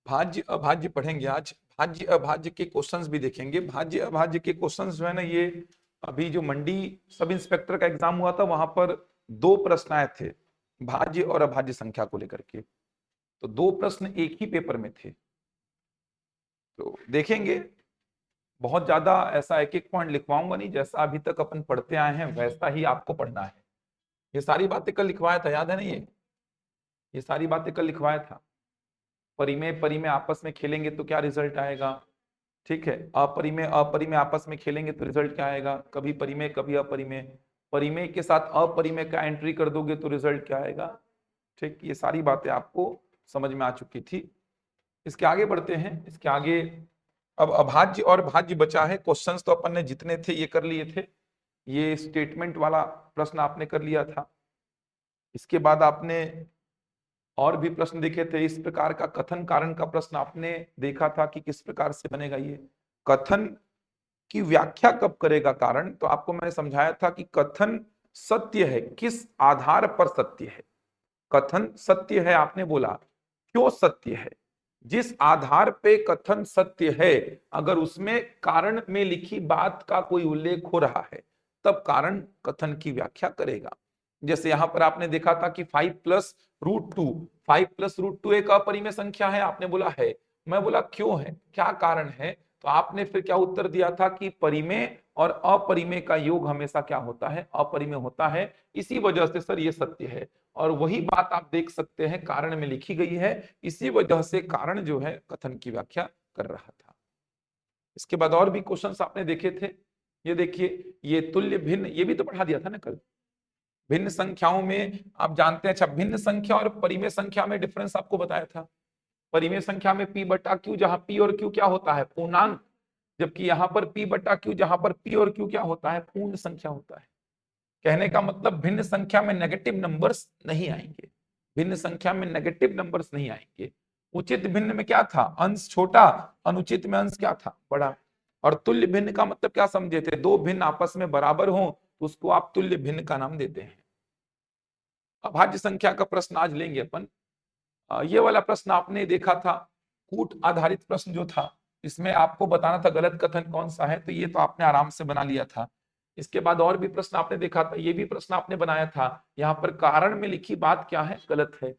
भाज्य अभाज्य पढ़ेंगे आज। भाज्य अभाज्य के क्वेश्चंस भी देखेंगे। भाज्य अभाज्य के क्वेश्चंस जो है ना, ये अभी जो मंडी सब इंस्पेक्टर का एग्जाम हुआ था वहां पर 2 प्रश्न आए थे भाज्य और अभाज्य संख्या को लेकर के। तो 2 प्रश्न एक ही पेपर में थे, तो देखेंगे। बहुत ज्यादा ऐसा एक एक पॉइंट लिखवाऊंगा नहीं, जैसा अभी तक अपन पढ़ते आए हैं वैसा ही आपको पढ़ना है। ये सारी बातें कल लिखवाया था, याद है ना? ये सारी बातें कल लिखवाया था। परिमेय परिमेय आपस में खेलेंगे तो क्या रिजल्ट आएगा, ठीक है। अपरिमेय अपरिमेय आपस में खेलेंगे तो रिजल्ट क्या आएगा, कभी परिमेय कभी अपरिमेय। परिमेय के साथ अपरिमेय का एंट्री कर दोगे तो रिजल्ट क्या आएगा, ठीक। ये सारी बातें आपको समझ में आ चुकी थी। इसके आगे बढ़ते हैं। इसके आगे अब अभाज्य और भाज्य बचा है। क्वेश्चंस तो अपन ने जितने थे ये कर लिए थे। ये स्टेटमेंट वाला प्रश्न आपने कर लिया था। इसके बाद आपने और भी प्रश्न देखे थे। इस प्रकार का कथन कारण का प्रश्न आपने देखा था कि किस प्रकार से बनेगा। ये कथन की व्याख्या कब करेगा कारण, तो आपको मैंने समझाया था कि कथन सत्य है, किस आधार पर सत्य है। कथन सत्य है आपने बोला, क्यों सत्य है? जिस आधार पे कथन सत्य है, अगर उसमें कारण में लिखी बात का कोई उल्लेख हो रहा है तब कारण कथन की व्याख्या करेगा। जैसे यहां पर आपने देखा था कि 5+√2, 5+√2 एक अपरिमेय संख्या है, आपने बोला है। मैं बोला क्यों है, क्या कारण है? तो आपने फिर क्या उत्तर दिया था कि परिमेय और अपरिमेय का योग हमेशा क्या होता है, अपरिमेय होता है। इसी वजह से सर ये सत्य है। और वही बात आप देख सकते हैं कारण में लिखी गई है। इसी वजह से कारण जो है कथन की व्याख्या कर रहा था। इसके बाद और भी क्वेश्चंस आपने देखे थे। ये देखिए, ये तुल्य भिन्न, ये भी तो पढ़ा दिया था ना कल। भिन्न संख्याओं में आप जानते हैं, अच्छा भिन्न संख्या और परिमेय संख्या में डिफरेंस आपको बताया था। परिमेय संख्या में p/q, जहां p और q क्या होता है, पूर्णांक। जबकि यहां पर p/q, जहां पर p और q क्या होता है, पूर्ण संख्या होता है। कहने का मतलब भिन्न संख्या में नेगेटिव नंबर्स नहीं आएंगे। भिन्न संख्या में नेगेटिव नंबर्स नहीं आएंगे। उचित भिन्न में क्या था, अंश छोटा, अनुचित में अंश क्या था, बड़ा। और तुल्य भिन्न का मतलब क्या समझे थे, दो भिन्न आपस में बराबर हो तो उसको आप तुल्य भिन्न का नाम देते हैं। अभाज्य संख्या का प्रश्न आज लेंगे अपन। ये वाला प्रश्न आपने देखा था, कूट आधारित प्रश्न जो था, इसमें आपको बताना था गलत कथन कौन सा है, तो ये तो आपने आराम से बना लिया था। इसके बाद और भी प्रश्न आपने देखा था, ये भी प्रश्न आपने बनाया था। यहाँ पर कारण में लिखी बात क्या है, गलत है।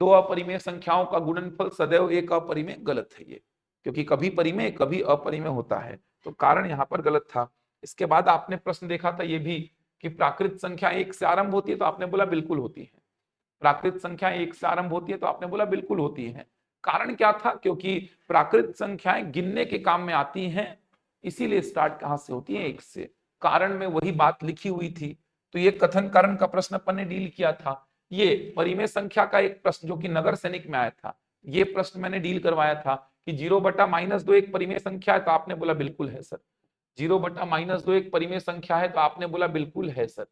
दो अपरिमेय संख्याओं का गुणनफल सदैव एक अपरिमेय, गलत है ये, क्योंकि कभी परिमेय कभी अपरिमेय होता है, तो कारण यहाँ पर गलत था। इसके बाद आपने प्रश्न देखा था ये भी कि प्राकृत संख्या एक से आरंभ होती है, तो आपने बोला बिल्कुल होती है। प्राकृत संख्या एक से आरंभ होती है, तो आपने बोला बिल्कुल होती है। कारण क्या था, क्योंकि प्राकृत संख्याएं गिनने के काम में आती हैं, इसीलिए स्टार्ट कहां से होती है, एक से। कारण में वही बात लिखी हुई थी। तो ये कथन कारण का प्रश्न अपन ने डील किया था। ये परिमेय संख्या का एक प्रश्न जो कि नगर सैनिक में आया था, ये प्रश्न मैंने डील करवाया था कि 0/-2 एक परिमेय संख्या है, तो आपने बोला बिल्कुल है सर। 0/-2 एक परिमेय संख्या है, तो आपने बोला बिल्कुल है सर।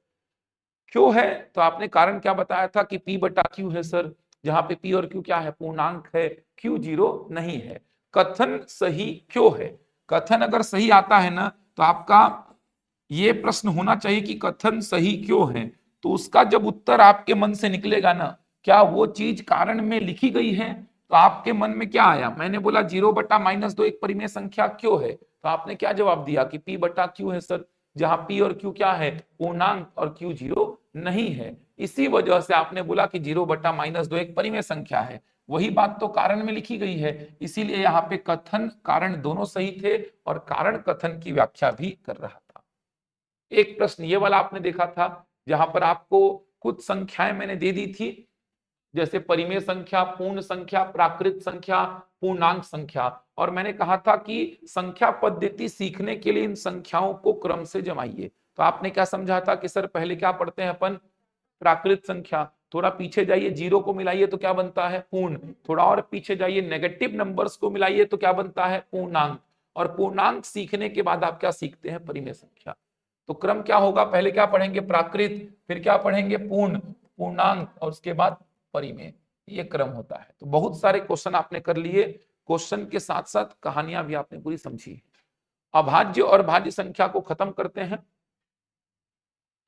क्यों है, तो आपने कारण क्या बताया था कि p/q है सर, जहां पे p और q क्या है, पूर्णांक है, q 0 नहीं है। कथन सही क्यों है? कथन अगर सही आता है ना, तो आपका ये प्रश्न होना चाहिए कि कथन सही क्यों है। तो उसका जब उत्तर आपके मन से निकलेगा ना, क्या वो चीज कारण में लिखी गई है, तो आपके मन में क्या आया, मैंने बोला 0/-2 एक परिमेय संख्या क्यों है, तो आपने क्या जवाब दिया कि p/q है सर, जहां p और q क्या है, पूर्णांक, और q 0 नहीं है। इसी वजह से आपने बोला कि 0/-2 एक परिमेय संख्या है। वही बात तो कारण में लिखी गई है, इसीलिए यहाँ पे कथन कारण दोनों सही थे और कारण कथन की व्याख्या भी कर रहा था। एक प्रश्न ये वाला आपने देखा था, जहां पर आपको कुछ संख्याएं मैंने दे दी थी, जैसे परिमेय संख्या, पूर्ण संख्या, प्राकृत संख्या, पूर्णांक संख्या। और मैंने कहा था कि संख्या पद्धति सीखने के लिए इन संख्याओं को क्रम से जमाइए। तो आपने क्या समझा था कि सर पहले क्या पढ़ते हैं अपन, प्राकृत संख्या, थोड़ा पीछे जाइए, जीरो को मिलाइए तो क्या बनता है, पूर्ण। थोड़ा और पीछे जाइए, नेगेटिव नंबर्स को मिलाइए तो क्या बनता है, पूर्णांक। और पूर्णांक सीखने के बाद आप क्या सीखते हैं, परिमेय संख्या। तो क्रम क्या होगा, पहले क्या पढ़ेंगे, प्राकृत, फिर क्या पढ़ेंगे, पूर्ण, पूर्णांक, और उसके बाद परिमेय। ये क्रम होता है। तो बहुत सारे क्वेश्चन आपने कर लिए, क्वेश्चन के साथ साथ कहानियां भी आपने पूरी समझी। अभाज्य और भाज्य संख्या को खत्म करते हैं,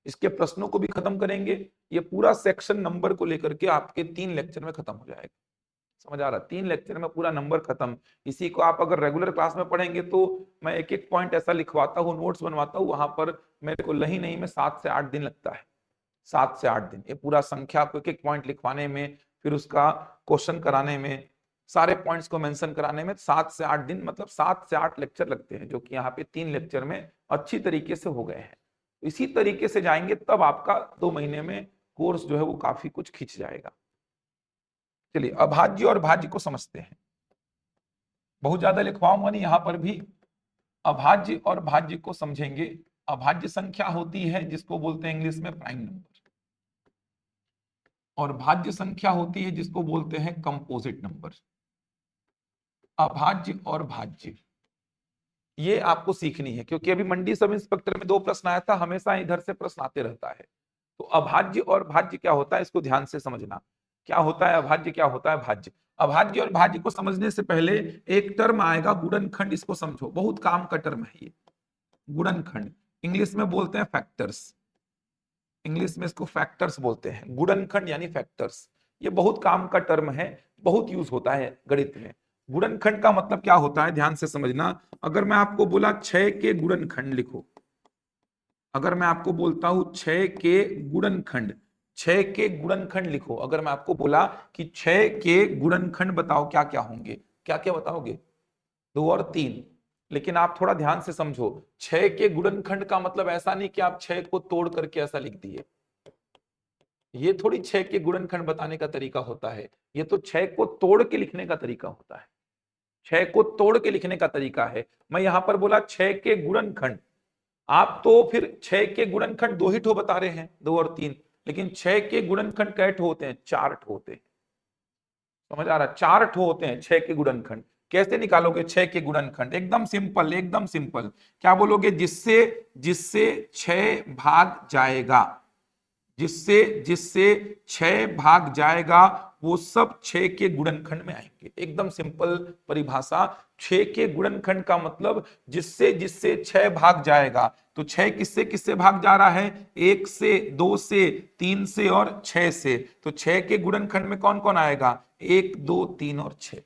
इसके प्रश्नों को भी खत्म करेंगे। ये पूरा सेक्शन नंबर को लेकर के आपके 3 लेक्चर में खत्म हो जाएगा। समझ आ रहा? 3 लेक्चर में पूरा नंबर खत्म। इसी को आप अगर रेगुलर क्लास में पढ़ेंगे तो मैं एक एक पॉइंट ऐसा लिखवाता हूँ, नोट्स बनवाता हूँ, वहां पर मेरे को नहीं में 7 से 8 दिन लगता है। 7 से 8 दिन ये पूरा संख्या को एक एक पॉइंट लिखवाने में, फिर उसका क्वेश्चन कराने में, सारे पॉइंट्स को मेंशन कराने में 7 से 8 दिन, मतलब 7 से 8 लेक्चर लगते हैं, जो कि यहाँ पे 3 लेक्चर में अच्छी तरीके से हो गए हैं। इसी तरीके से जाएंगे तब आपका 2 महीने में कोर्स जो है वो काफी कुछ खिंच जाएगा। चलिए अभाज्य और भाज्य को समझते हैं। बहुत ज्यादा लिखवाऊंगा नहीं यहाँ पर भी, अभाज्य और भाज्य को समझेंगे। अभाज्य संख्या होती है जिसको बोलते हैं इंग्लिश में प्राइम नंबर, और भाज्य संख्या होती है जिसको बोलते हैं कंपोजिट नंबर। अभाज्य और भाज्य ये आपको सीखनी है, क्योंकि अभी मंडी सब इंस्पेक्टर में 2 प्रश्न आया था, हमेशा इधर से प्रश्न आते रहता है। तो अभाज्य और भाज्य क्या होता है इसको ध्यान से समझना। क्या होता है अभाज्य, क्या होता है भाज्य? अभाज्य और भाज्य को समझने से पहले एक टर्म आएगा गुणनखंड, इसको समझो, बहुत काम का टर्म है ये गुणनखंड। इंग्लिश में बोलते हैं फैक्टर्स, इंग्लिश में इसको फैक्टर्स बोलते हैं, गुणनखंड यानी फैक्टर्स। ये बहुत काम का टर्म है, बहुत यूज होता है गणित में। गुणनखंड का मतलब क्या होता है ध्यान से समझना। अगर मैं आपको बोला 6 के गुणनखंड लिखो, अगर मैं आपको बोलता हूं 6 के गुणनखंड, 6 के गुणनखंड लिखो, अगर मैं आपको बोला कि 6 के गुणनखंड बताओ क्या क्या होंगे, क्या क्या बताओगे? 2 और 3। लेकिन आप थोड़ा ध्यान से समझो, 6 के गुणनखंड का मतलब ऐसा नहीं कि आप 6 को तोड़ करके ऐसा लिख दिए, ये थोड़ी 6 के गुणनखंड बताने का तरीका होता है, ये तो 6 को तोड़ के लिखने का तरीका होता है, 6 को तोड़ के लिखने का तरीका है। मैं यहां पर बोला 6 के गुणनखंड, आप तो फिर 6 के गुणनखंड 2 ही ठो बता रहे हैं, 2 और 3, लेकिन 6 के गुणनखंड कै ठो होते हैं? 4 ठो होते हैं। समझ आ रहा है? 4 ठो होते हैं 6 के गुणनखंड। कैसे निकालोगे 6 के गुणनखंड? एकदम सिंपल, एकदम सिंपल। क्या बोलोगे? जिससे जिससे 6 भाग जाएगा, जिससे जिससे 6 भाग जाएगा वो सब 6 के गुणनखंड में आएंगे। एकदम सिंपल परिभाषा। 6 के गुणनखंड का मतलब जिससे जिससे 6 भाग जाएगा, तो 6 किससे किससे भाग जा रहा है? 1 से, 2 से, 3 से और 6 से। तो 6 के गुणनखंड में कौन कौन आएगा? 1, 2, 3 और 6।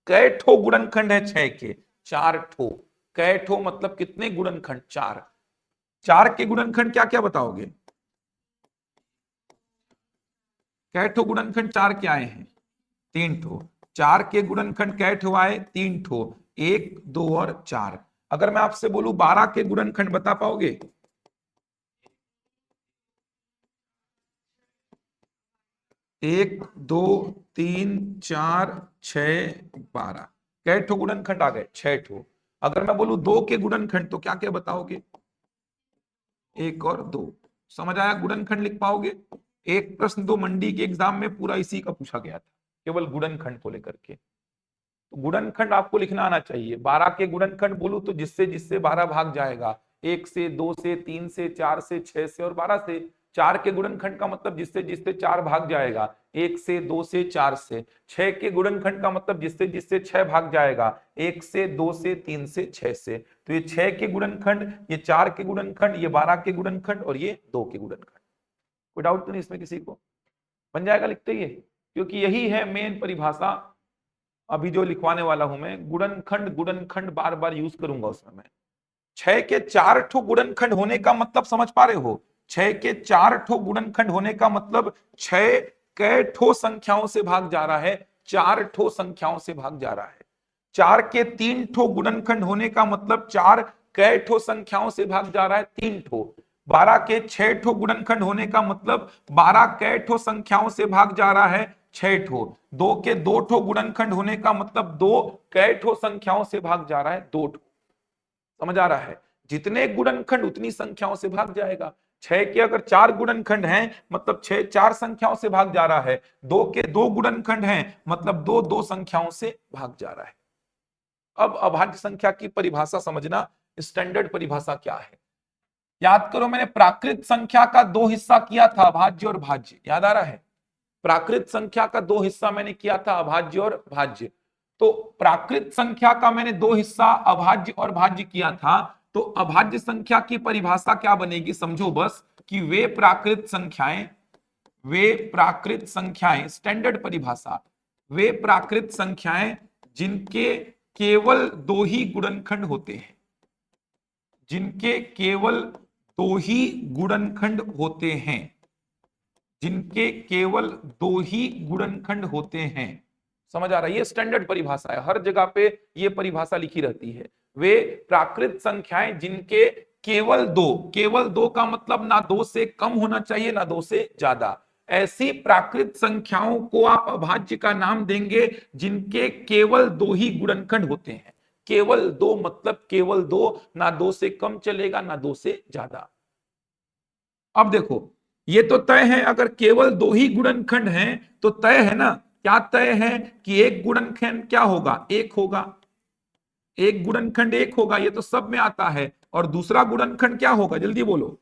कै ठो गुणनखंड है 6 के? 4 ठो। कै ठो मतलब कितने गुणनखंड? 4। 4 के गुणनखंड क्या क्या बताओगे? कै ठो गुणनखंड 4 के आए हैं? 3 ठो। 4 के गुणनखंड कै ठो आए? 3 ठो। 1, 2 और 4। अगर मैं आपसे बोलूं 12 के गुणनखंड बता पाओगे? 1, 2, 3, 4, 6, 12। कै ठो गुणनखंड आ गए? 6 ठो। अगर मैं बोलूं 2 के गुणनखंड तो क्या क्या बताओगे? 1 और 2। समझ आया? गुणनखंड लिख पाओगे? एक प्रश्न तो मंडी के एग्जाम में पूरा इसी का पूछा गया था, केवल गुणनखंड को लेकर के। तो गुणनखंड आपको लिखना आना चाहिए। 12 के गुणनखंड बोलूं तो जिससे जिससे 12 भाग जाएगा, 1 से, 2 से, 3 से, 4 से, 6 से और 12 से। 4 के गुणनखंड का मतलब जिससे जिससे 4 भाग जाएगा, 1 से, 2 से, 4 से। 6 के गुणनखंड का मतलब जिससे जिससे 6 भाग जाएगा, 1 से, 2 से, 3 से, 6 से। तो ये 6 के गुणनखंड, ये 4 के गुणनखंड, ये 12 के गुणनखंड और ये 2 के गुणनखंड। कोई डाउट तो नहीं इसमें किसी को? बन जाएगा लिखते ही, क्योंकि यही है मेन परिभाषा। अभी जो लिखवाने वाला हूं मैं, गुणनखंड, गुणनखंड बार बार यूज करूंगा उसमें मैं। 6 के 4 ठो गुणनखंड होने का मतलब समझ पा रहे हो? 6 के 4 ठो गुणनखंड होने का मतलब 6 कै ठो संख्याओं से भाग जा रहा है? 4 ठो संख्याओं से भाग जा रहा है। 4 के 3 ठो गुणनखंड होने का मतलब 4 कै ठो संख्याओं से भाग जा रहा है? 3 ठो। 12 के 6 ठो गुणनखंड होने का मतलब 12 कै ठो संख्याओं से भाग जा रहा है? 6 ठो। 2 के 2 ठो गुणनखंड होने का मतलब 2 कै ठो संख्याओं से भाग जा रहा है? 2 ठो। समझ आ रहा है? जितने गुणनखंड उतनी संख्याओं से भाग जाएगा। 6 के अगर 4 गुणनखंड हैं मतलब 6 4 संख्याओं से भाग जा रहा है। 2 के 2 गुणनखंड हैं मतलब 2 2 संख्याओं से भाग जा रहा है। अब अभाज्य संख्या की परिभाषा समझना, स्टैंडर्ड परिभाषा क्या है। याद करो, मैंने प्राकृत संख्या का 2 हिस्सा किया था, भाज्य और भाज्य। याद आ रहा है? प्राकृत संख्या का 2 हिस्सा मैंने किया था, अभाज्य और भाज्य। तो प्राकृत संख्या का मैंने 2 हिस्सा अभाज्य और भाज्य किया था। तो अभाज्य संख्या की परिभाषा क्या बनेगी समझो बस, कि वे प्राकृत संख्याएं, वे प्राकृत संख्याएं, स्टैंडर्ड परिभाषा, वे प्राकृत संख्याएं जिनके केवल दो ही गुणनखंड होते हैं, जिनके केवल दो ही गुणनखंड होते हैं, जिनके केवल दो ही गुणनखंड होते हैं। समझ आ रहा है? ये स्टैंडर्ड परिभाषा है, हर जगह पे ये परिभाषा लिखी रहती है। वे प्राकृत संख्याएं जिनके केवल दो का मतलब ना दो से कम होना चाहिए ना दो से ज्यादा, ऐसी प्राकृत संख्याओं को आप अभाज्य का नाम देंगे जिनके केवल दो ही गुणनखंड होते हैं। केवल दो मतलब केवल दो, ना दो से कम चलेगा ना दो से ज्यादा। अब देखो, ये तो तय है, अगर केवल दो ही गुणनखंड हैं तो तय है ना, क्या तय है कि एक गुणनखंड क्या होगा, एक होगा, एक गुणनखंड एक होगा, ये तो सब में आता है। और दूसरा गुणनखंड क्या होगा, जल्दी बोलो,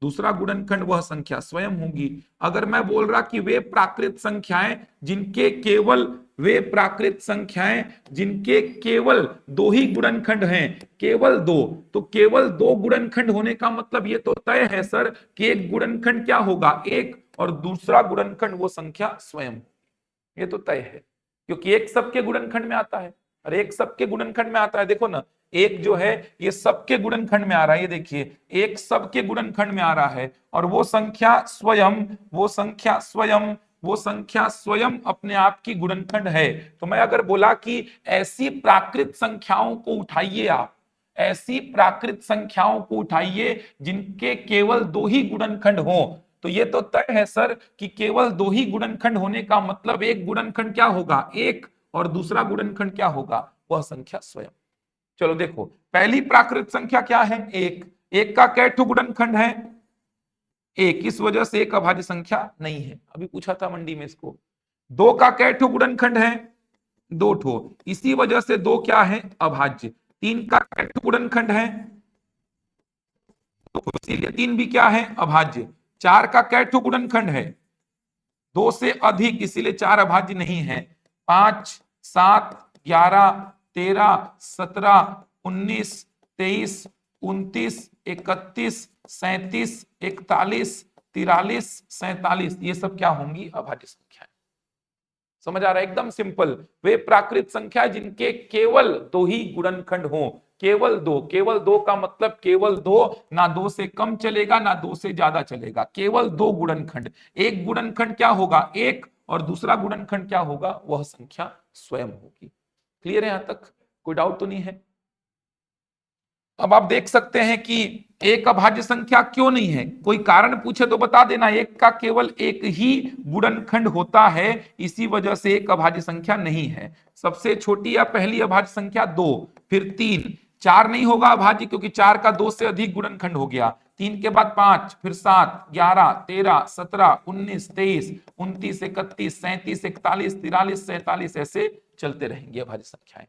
दूसरा गुणनखंड वह संख्या स्वयं होगी। अगर मैं बोल रहा कि वे प्राकृत संख्याएं जिनके केवल वे प्राकृत संख्याएं जिनके केवल दो ही गुणनखंड हैं, केवल दो, तो केवल दो गुणनखंड होने का मतलब ये तो तय है सर कि एक गुणनखंड क्या होगा, एक, और दूसरा गुणनखंड वो संख्या स्वयं, ये तो तय है, क्योंकि एक सबके गुणनखंड में आता है। और एक सबके गुणनखंड में आता है, देखो ना, एक जो है ये सबके गुणनखंड में आ रहा है, ये देखिए एक सबके गुणनखंड में आ रहा है, और वो संख्या स्वयं, वो संख्या स्वयं, वो संख्या स्वयं अपने आप की गुणनखंड है। तो मैं अगर बोला कि ऐसी प्राकृत संख्याओं को उठाइए आप, ऐसी प्राकृत संख्याओं को उठाइए जिनके केवल दो ही गुणनखंड हो, तो ये तो तय है सर कि केवल दो ही गुणनखंड होने का मतलब एक गुणनखंड क्या होगा, एक, और दूसरा गुणनखंड क्या होगा, वह संख्या स्वयं। चलो देखो, पहली प्राकृत संख्या क्या है, एक, एक का कै ठो गुणनखंड है, एक, इस वजह से एक अभाज्य संख्या नहीं है, अभी पूछा था मंडी में इसको। दो का कै ठो गुणनखंड है, दो ठो, इसी वजह से दो क्या है, अभाज्य। तीन का कै ठो गुणनखंड है, तो इसीलिए तीन भी क्या है, अभाज्य। चार का कै ठो गुणनखंड है, दो से अधिक, इसीलिए चार अभाज्य नहीं है। 5, 7, 11, 13, 17, 19, 23, 29, 31, 37, 41, 43, 47, ये सब क्या होंगी, अभाज्य संख्याएं। समझ आ रहा है? एकदम सिंपल। वे प्राकृत संख्या जिनके केवल दो ही गुणनखंड हो, केवल दो, केवल दो का मतलब केवल दो, ना दो से कम चलेगा ना दो से ज्यादा चलेगा, केवल दो गुणनखंड। एक गुणनखंड क्या होगा, एक, और दूसरा गुणनखंड क्या होगा, वह संख्या स्वयं होगी। क्लियर है? यहां तक कोई डाउट तो नहीं है? अब आप देख सकते हैं कि एक अभाज्य संख्या क्यों नहीं है, कोई कारण पूछे तो बता देना, एक का केवल एक ही गुणनखंड होता है, इसी वजह से एक अभाज्य संख्या नहीं है। सबसे छोटी या पहली अभाज्य संख्या दो, फिर तीन, चार नहीं होगा अभाज्य क्योंकि चार का दो से अधिक गुणनखंड हो गया, तीन के बाद 5, फिर 7, 11, 13, 17, 19, 23, 29, 31, 37, 41, 43, 47, ऐसे चलते रहेंगे अभाज्य संख्याएं।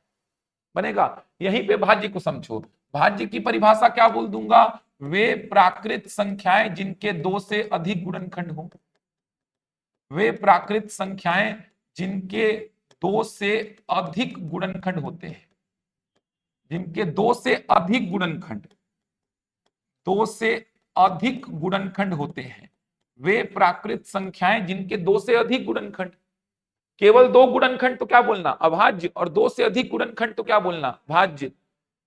बनेगा? यहीं पे भाज्य को समझो। भाज्य की परिभाषा क्या बोल दूंगा, वे प्राकृत संख्याएं जिनके दो से अधिक गुणनखंड हो, वे प्राकृत संख्याएं जिनके दो से अधिक गुणनखंड होते हैं, जिनके दो से अधिक गुणनखंड, दो से अधिक गुणनखंड होते हैं, वे प्राकृत संख्याएं जिनके दो से अधिक गुणनखंड, केवल दो गुणनखंड तो क्या बोलना, अभाज्य, और दो से अधिक गुणनखंड तो क्या बोलना, भाज्य।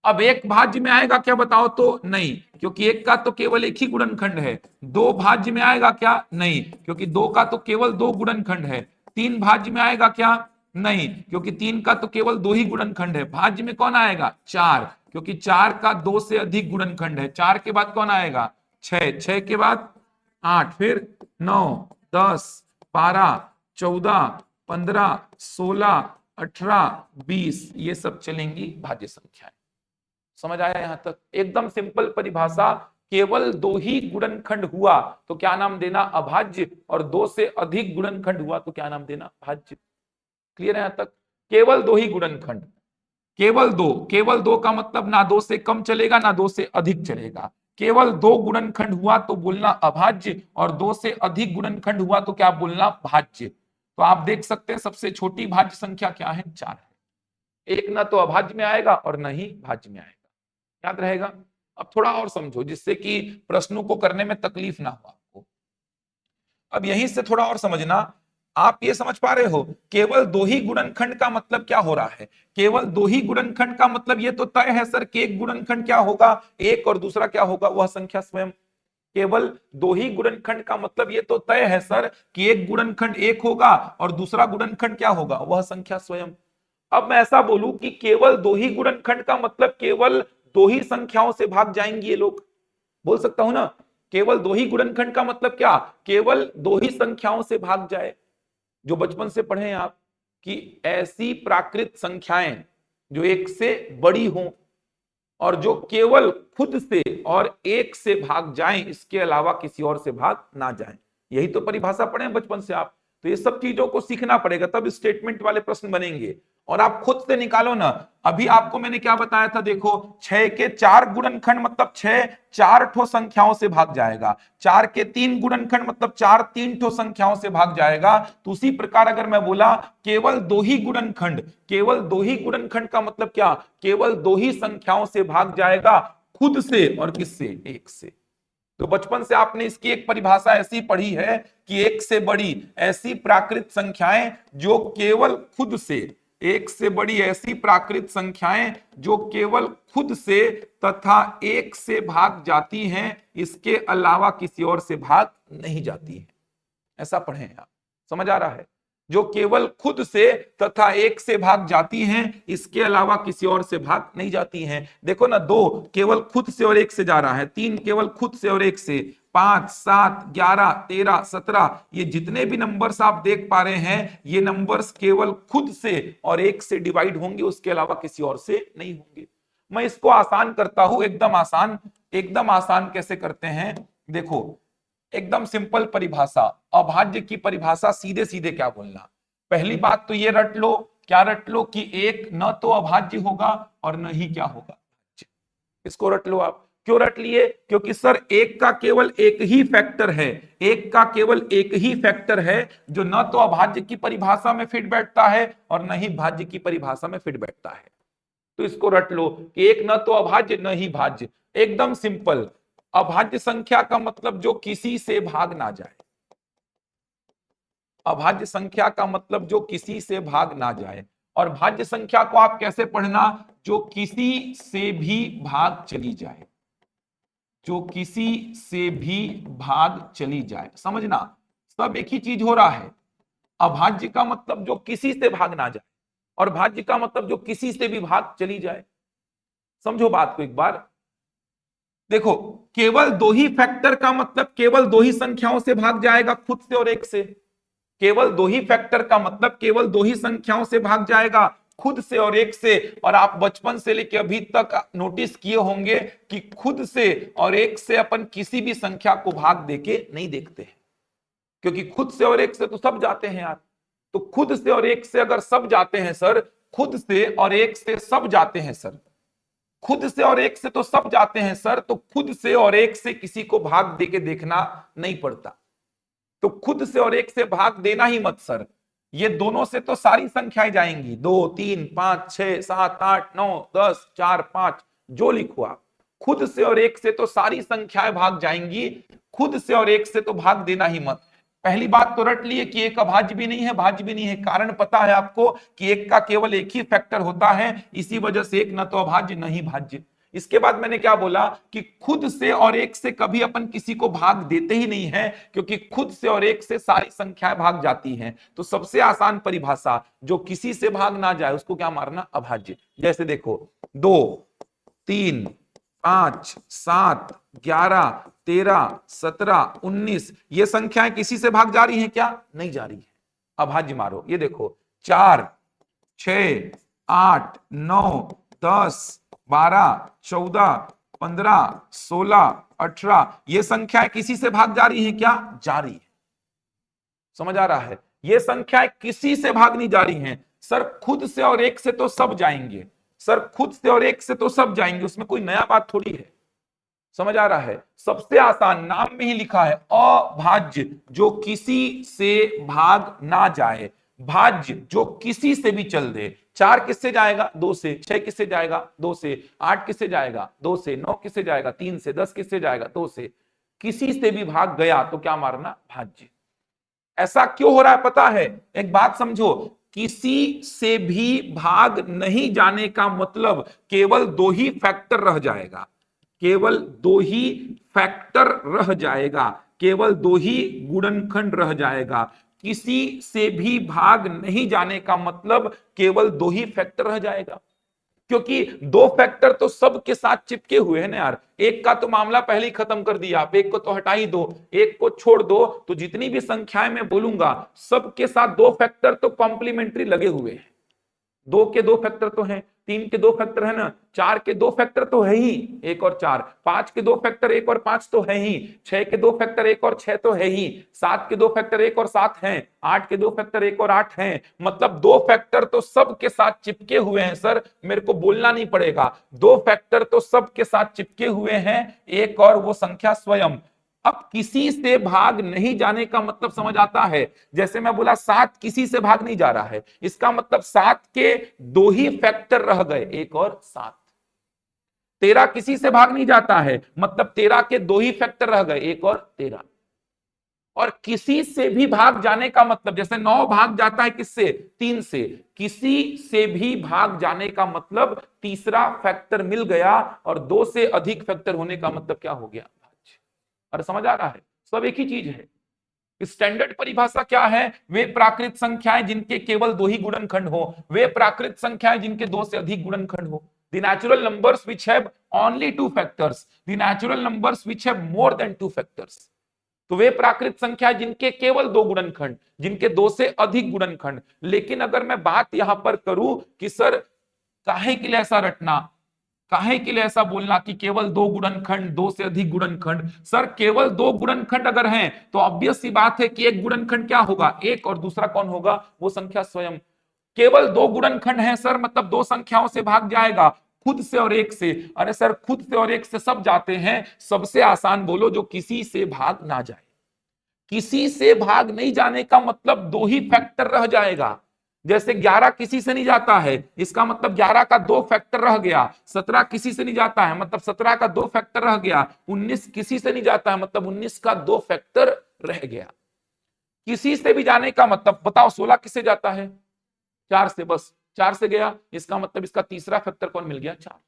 अब एक भाज्य में आएगा क्या बताओ तो, नहीं, क्योंकि एक का तो केवल एक ही गुणनखंड है। दो भाज्य में आएगा क्या, नहीं, क्योंकि दो का तो केवल दो गुणनखंड है। तीन भाज्य में आएगा क्या, नहीं, क्योंकि तीन का तो केवल दो ही गुणनखंड है। भाज्य में कौन आएगा, चार, क्योंकि चार का दो से अधिक गुणनखंड है। चार के बाद कौन आएगा, छह, छह के बाद 8, फिर 9, 10, 12, 14, 15, 16, 18, 20, ये सब चलेंगी भाज्य संख्याएं। समझ आया यहां तक? एकदम सिंपल परिभाषा। केवल दो ही गुणनखंड हुआ तो क्या नाम देना, अभाज्य, और दो से अधिक गुणनखंड हुआ तो क्या नाम देना, भाज्य। क्लियर है यहां तक? केवल दो ही गुणनखंड, केवल दो, केवल दो का मतलब ना दो से कम चलेगा ना दो से अधिक चलेगा। केवल दो गुणनखंड हुआ तो बोलना अभाज्य, और दो से अधिक गुणनखंड हुआ तो क्या बोलना, भाज्य। तो आप देख सकते हैं सबसे छोटी भाज्य संख्या क्या है, 4 है। एक ना तो अभाज्य में आएगा और ना ही भाज्य में आएगा, याद रहेगा। अब थोड़ा और समझो जिससे कि प्रश्नों को करने में तकलीफ ना हो आपको। अब यहीं से थोड़ा और समझना, आप ये समझ पा रहे हो, केवल दो ही गुणनखंड का मतलब क्या हो रहा है? केवल दो ही गुणनखंड का मतलब ये तो तय है सर कि एक गुणनखंड क्या होगा, एक, और दूसरा क्या होगा, वह संख्या स्वयं। केवल दो ही गुणनखंड का मतलब ये तो तय है सर कि एक गुणनखंड एक होगा और दूसरा गुणनखंड क्या होगा, वह संख्या स्वयं। अब मैं ऐसा बोलूं कि केवल दो ही गुणनखंड का मतलब केवल दो ही संख्याओं से भाग जाएंगे ये लोग, बोल सकता हूं ना? केवल दो ही गुणनखंड का मतलब क्या, केवल दो ही संख्याओं से भाग जाए। जो बचपन से पढ़े हैं आप कि ऐसी प्राकृत संख्याएं जो एक से बड़ी हों और जो केवल खुद से और एक से भाग जाएं, इसके अलावा किसी और से भाग ना जाएं। यही तो परिभाषा पढ़े हैं बचपन से आप। तो ये सब चीजों को सीखना पड़ेगा, तब स्टेटमेंट वाले प्रश्न बनेंगे। और आप खुद से निकालो ना। अभी आपको मैंने क्या बताया था, देखो 6 के 4 गुणनखंड मतलब 6 चार ठो संख्याओं से भाग जाएगा, 4 के 3 गुणनखंड मतलब 4 तीन ठो संख्याओं से भाग जाएगा। तो उसी प्रकार अगर मैं बोला केवल दो ही गुणनखंड, केवल दो ही गुणनखंड का मतलब क्या, केवल दो ही संख्याओं से भाग जाएगा, खुद से और किससे, एक से। तो बचपन से आपने इसकी एक परिभाषा ऐसी पढ़ी है कि एक से बड़ी ऐसी प्राकृत संख्याएं जो केवल खुद से, एक से बड़ी ऐसी प्राकृत संख्याएं जो केवल खुद से तथा एक से भाग जाती हैं, इसके अलावा किसी और से भाग नहीं जाती है। ऐसा पढ़े आप, समझ आ रहा है? जो केवल खुद से तथा एक से भाग जाती हैं, इसके अलावा किसी और से भाग नहीं जाती हैं। देखो ना, 2 केवल खुद से और एक से जा रहा है, 3 केवल खुद से और एक से, 5, 7, 11, 13, 17, ये जितने भी नंबर्स आप देख पा रहे हैं, ये नंबर्स केवल खुद से और एक से डिवाइड होंगे, उसके अलावा किसी और से नहीं होंगे। मैं इसको आसान करता हूं, एकदम आसान। एकदम आसान कैसे करते हैं, देखो एकदम सिंपल परिभाषा, अभाज्य की परिभाषा सीधे सीधे क्या बोलना। पहली बात तो ये रट लो, क्या रट लो कि एक न तो अभाज्य होगा और न ही क्या होगा, इसको रट लो आप। क्यों रट लिए, क्योंकि सर एक का केवल एक ही फैक्टर है, एक का केवल एक ही फैक्टर है जो न तो अभाज्य की परिभाषा में फिट बैठता है और न ही भाज्य की परिभाषा में फिट बैठता है। तो इसको रट लो कि एक न तो अभाज्य न ही भाज्य। एकदम सिंपल, अभाज्य संख्या का मतलब जो किसी से भाग ना जाए, अभाज्य संख्या का मतलब जो किसी से भाग ना जाए। और भाज्य संख्या को आप कैसे पढ़ना, जो किसी से भी भाग चली जाए, जो किसी से भी भाग चली जाए। समझना, सब एक ही चीज हो रहा है। अभाज्य का मतलब जो किसी से भाग ना जाए और भाज्य का मतलब जो किसी से भी भाग चली जाए। समझो बात को एक बार। देखो, केवल दो ही फैक्टर का मतलब केवल दो ही संख्याओं से भाग जाएगा, खुद से और एक से। केवल दो ही फैक्टर का मतलब केवल दो ही संख्याओं से भाग जाएगा, खुद से और एक से। और आप बचपन से लेकर अभी तक नोटिस किए होंगे कि खुद से और एक से अपन किसी भी संख्या को भाग देके नहीं देखते हैं, क्योंकि खुद से और एक से तो सब जाते हैं यार। तो खुद से और एक से अगर सब जाते हैं सर, खुद से और एक से सब जाते हैं सर, खुद से और एक से तो सब जाते हैं सर, तो खुद से और एक से किसी को भाग देके देखना नहीं पड़ता। तो खुद से और एक से भाग देना ही मत सर, ये दोनों से तो सारी संख्याएं जाएंगी, 2, 3, 5, 6, 7, 8, 9, 10, 4, 5, जो लिखो आप। खुद से और एक से तो सारी संख्याएं भाग जाएंगी, खुद से और एक से तो भाग देना ही मत। पहली बात तो रट लिए कि एक अभाज्य भी नहीं है, भाज्य भी नहीं है। कारण पता है आपको कि एक का केवल एक ही फैक्टर होता है, इसी वजह से एक न तो अभाज्य न ही भाज्य। इसके बाद मैंने क्या बोला कि खुद से और एक से कभी अपन किसी को भाग देते ही नहीं है, क्योंकि खुद से और एक से सारी संख्याएं भाग जाती हैं। तो सबसे आसान परिभाषा, जो किसी से भाग ना जाए उसको क्या मारना, अभाज्य। जैसे देखो 2, 3, 5, 7, 11, 13, 17, 19, ये संख्याएं किसी से भाग जा रही हैं क्या, नहीं जा रही है, अभाज्य मारो। ये देखो 4, 6, 8, 9, 10, 12, 14, 15, 16, 18, ये संख्याएं किसी से भाग जा रही हैं क्या, जा रही है। समझ आ रहा है, ये संख्याएं किसी से भाग नहीं जा रही हैं सर, खुद से और एक से तो सब जाएंगे सर, खुद से और एक से तो सब जाएंगे, उसमें कोई नया बात थोड़ी है। समझ आ रहा है, सबसे आसान नाम में ही लिखा है, अभाज्य जो किसी से भाग ना जाए, भाज्य जो किसी से भी चल दे। 4 किससे जाएगा, 2 से, 6 किससे जाएगा, 2 से, 8 किससे जाएगा, 2 से, 9 किससे जाएगा, 3 से, 10 किससे जाएगा, 2 से। किसी से भी भाग गया तो क्या मारना, भाज्य। ऐसा क्यों हो रहा है पता है? एक बात समझो, किसी से भी भाग नहीं जाने का मतलब केवल दो ही फैक्टर रह जाएगा, केवल दो ही फैक्टर रह जाएगा, केवल दो ही गुणनखंड रह जाएगा। किसी से भी भाग नहीं जाने का मतलब केवल दो ही फैक्टर रह जाएगा, क्योंकि दो फैक्टर तो सबके साथ चिपके हुए हैं ना यार। एक का तो मामला पहले ही खत्म कर दिया, आप एक को तो हटा ही दो, एक को छोड़ दो, तो जितनी भी संख्याएं मैं बोलूंगा सबके साथ दो फैक्टर तो कॉम्प्लीमेंट्री लगे हुए हैं। दो के दो फैक्टर तो हैं, तीन के दो फैक्टर है ना, चार के दो फैक्टर तो है ही, एक और चार, पांच के दो फैक्टर एक और पांच तो है ही, छह के दो फैक्टर एक और छह तो है ही, सात के दो फैक्टर एक और सात हैं, आठ के दो फैक्टर एक और आठ हैं। मतलब दो फैक्टर तो सबके साथ चिपके हुए हैं सर, मेरे को बोलना नहीं पड़ेगा, दो फैक्टर तो सबके साथ चिपके हुए हैं, एक और वो संख्या स्वयं। अब किसी से भाग नहीं जाने का मतलब समझ आता है? जैसे मैं बोला सात किसी से भाग नहीं जा रहा है, इसका मतलब सात के दो ही फैक्टर रह गए, एक और सात। तेरह किसी से भाग नहीं जाता है, मतलब तेरह के दो ही फैक्टर रह गए, एक और तेरह। और किसी से भी भाग जाने का मतलब, जैसे नौ भाग जाता है किससे? तीन से। किसी से भी भाग जाने का मतलब तीसरा फैक्टर मिल गया, और दो से अधिक फैक्टर होने का मतलब क्या हो गया? और समझ आ रहा है? सब एक ही चीज है। स्टैंडर्ड परिभाषा क्या है? वे प्राकृत संख्याएं जिनके केवल दो ही गुणनखंड हो, वे प्राकृत संख्याएं जिनके दो से अधिक गुणनखंड हो। The natural numbers which have only two factors, the natural numbers which have more than two factors. तो वे प्राकृत संख्या जिनके केवल दो गुणनखंड, जिनके दो से अधिक गुणनखंड। लेकिन अगर मैं बात यहां पर करूं कि सर काहे के लिए ऐसा रटना, काहे के लिए ऐसा बोलना कि केवल दो गुणनखंड, दो से अधिक गुणनखंड? सर केवल दो गुणनखंड अगर हैं तो ऑब्वियस सी बात है कि एक गुणनखंड क्या होगा? एक, और दूसरा कौन होगा? वो संख्या स्वयं। केवल दो गुणनखंड हैं सर, मतलब दो संख्याओं से भाग जाएगा, खुद से और एक से। अरे सर खुद से और एक से सब जाते हैं, सबसे आसान बोलो जो किसी से भाग ना जाए। किसी से भाग नहीं जाने का मतलब दो ही फैक्टर रह जाएगा। जैसे 11 किसी से नहीं जाता है, इसका मतलब 11 का दो फैक्टर रह गया। 17 किसी से नहीं जाता है, मतलब 17 का दो फैक्टर रह गया। 19 किसी से नहीं जाता है, मतलब 19 का दो फैक्टर रह गया। किसी से भी जाने का मतलब बताओ, 16 किससे जाता है? 4 से, बस 4 से गया, इसका मतलब इसका तीसरा फैक्टर कौन मिल गया? 4।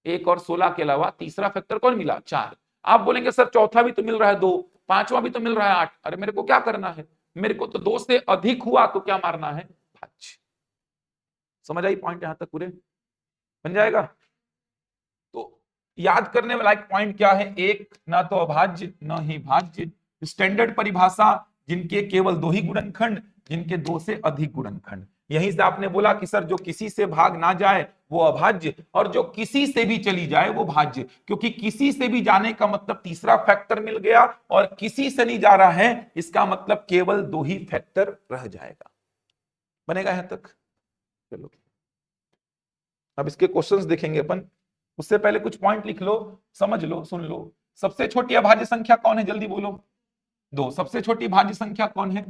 एक और 16 के अलावा तीसरा फैक्टर कौन मिला? 4। आप बोलेंगे सर चौथा भी तो मिल रहा है 2, पांचवा भी तो मिल रहा है 8। अरे मेरे को क्या करना है? मेरे को तो 2 से अधिक हुआ तो क्या मारना है? भाज्य। समझ आई पॉइंट? यहां तक पूरे बन जाएगा। तो याद करने वाला एक पॉइंट क्या है? एक, ना तो अभाज्य न ही भाज्य। स्टैंडर्ड परिभाषा, जिनके केवल दो ही गुणनखंड, जिनके दो से अधिक गुणनखंड। यहीं से आपने बोला कि सर जो किसी से भाग ना जाए वो अभाज्य, और जो किसी से भी चली जाए वो भाज्य, क्योंकि किसी से भी जाने का मतलब तीसरा फैक्टर मिल गया, और किसी से नहीं जा रहा है इसका मतलब केवल दो ही फैक्टर रह जाएगा। बनेगा यहां तक? चलो अब इसके क्वेश्चंस देखेंगे अपन। उससे पहले कुछ पॉइंट लिख लो, समझ लो, सुन लो। सबसे छोटी अभाज्य संख्या कौन है? जल्दी बोलो। 2। सबसे छोटी भाज्य संख्या कौन है?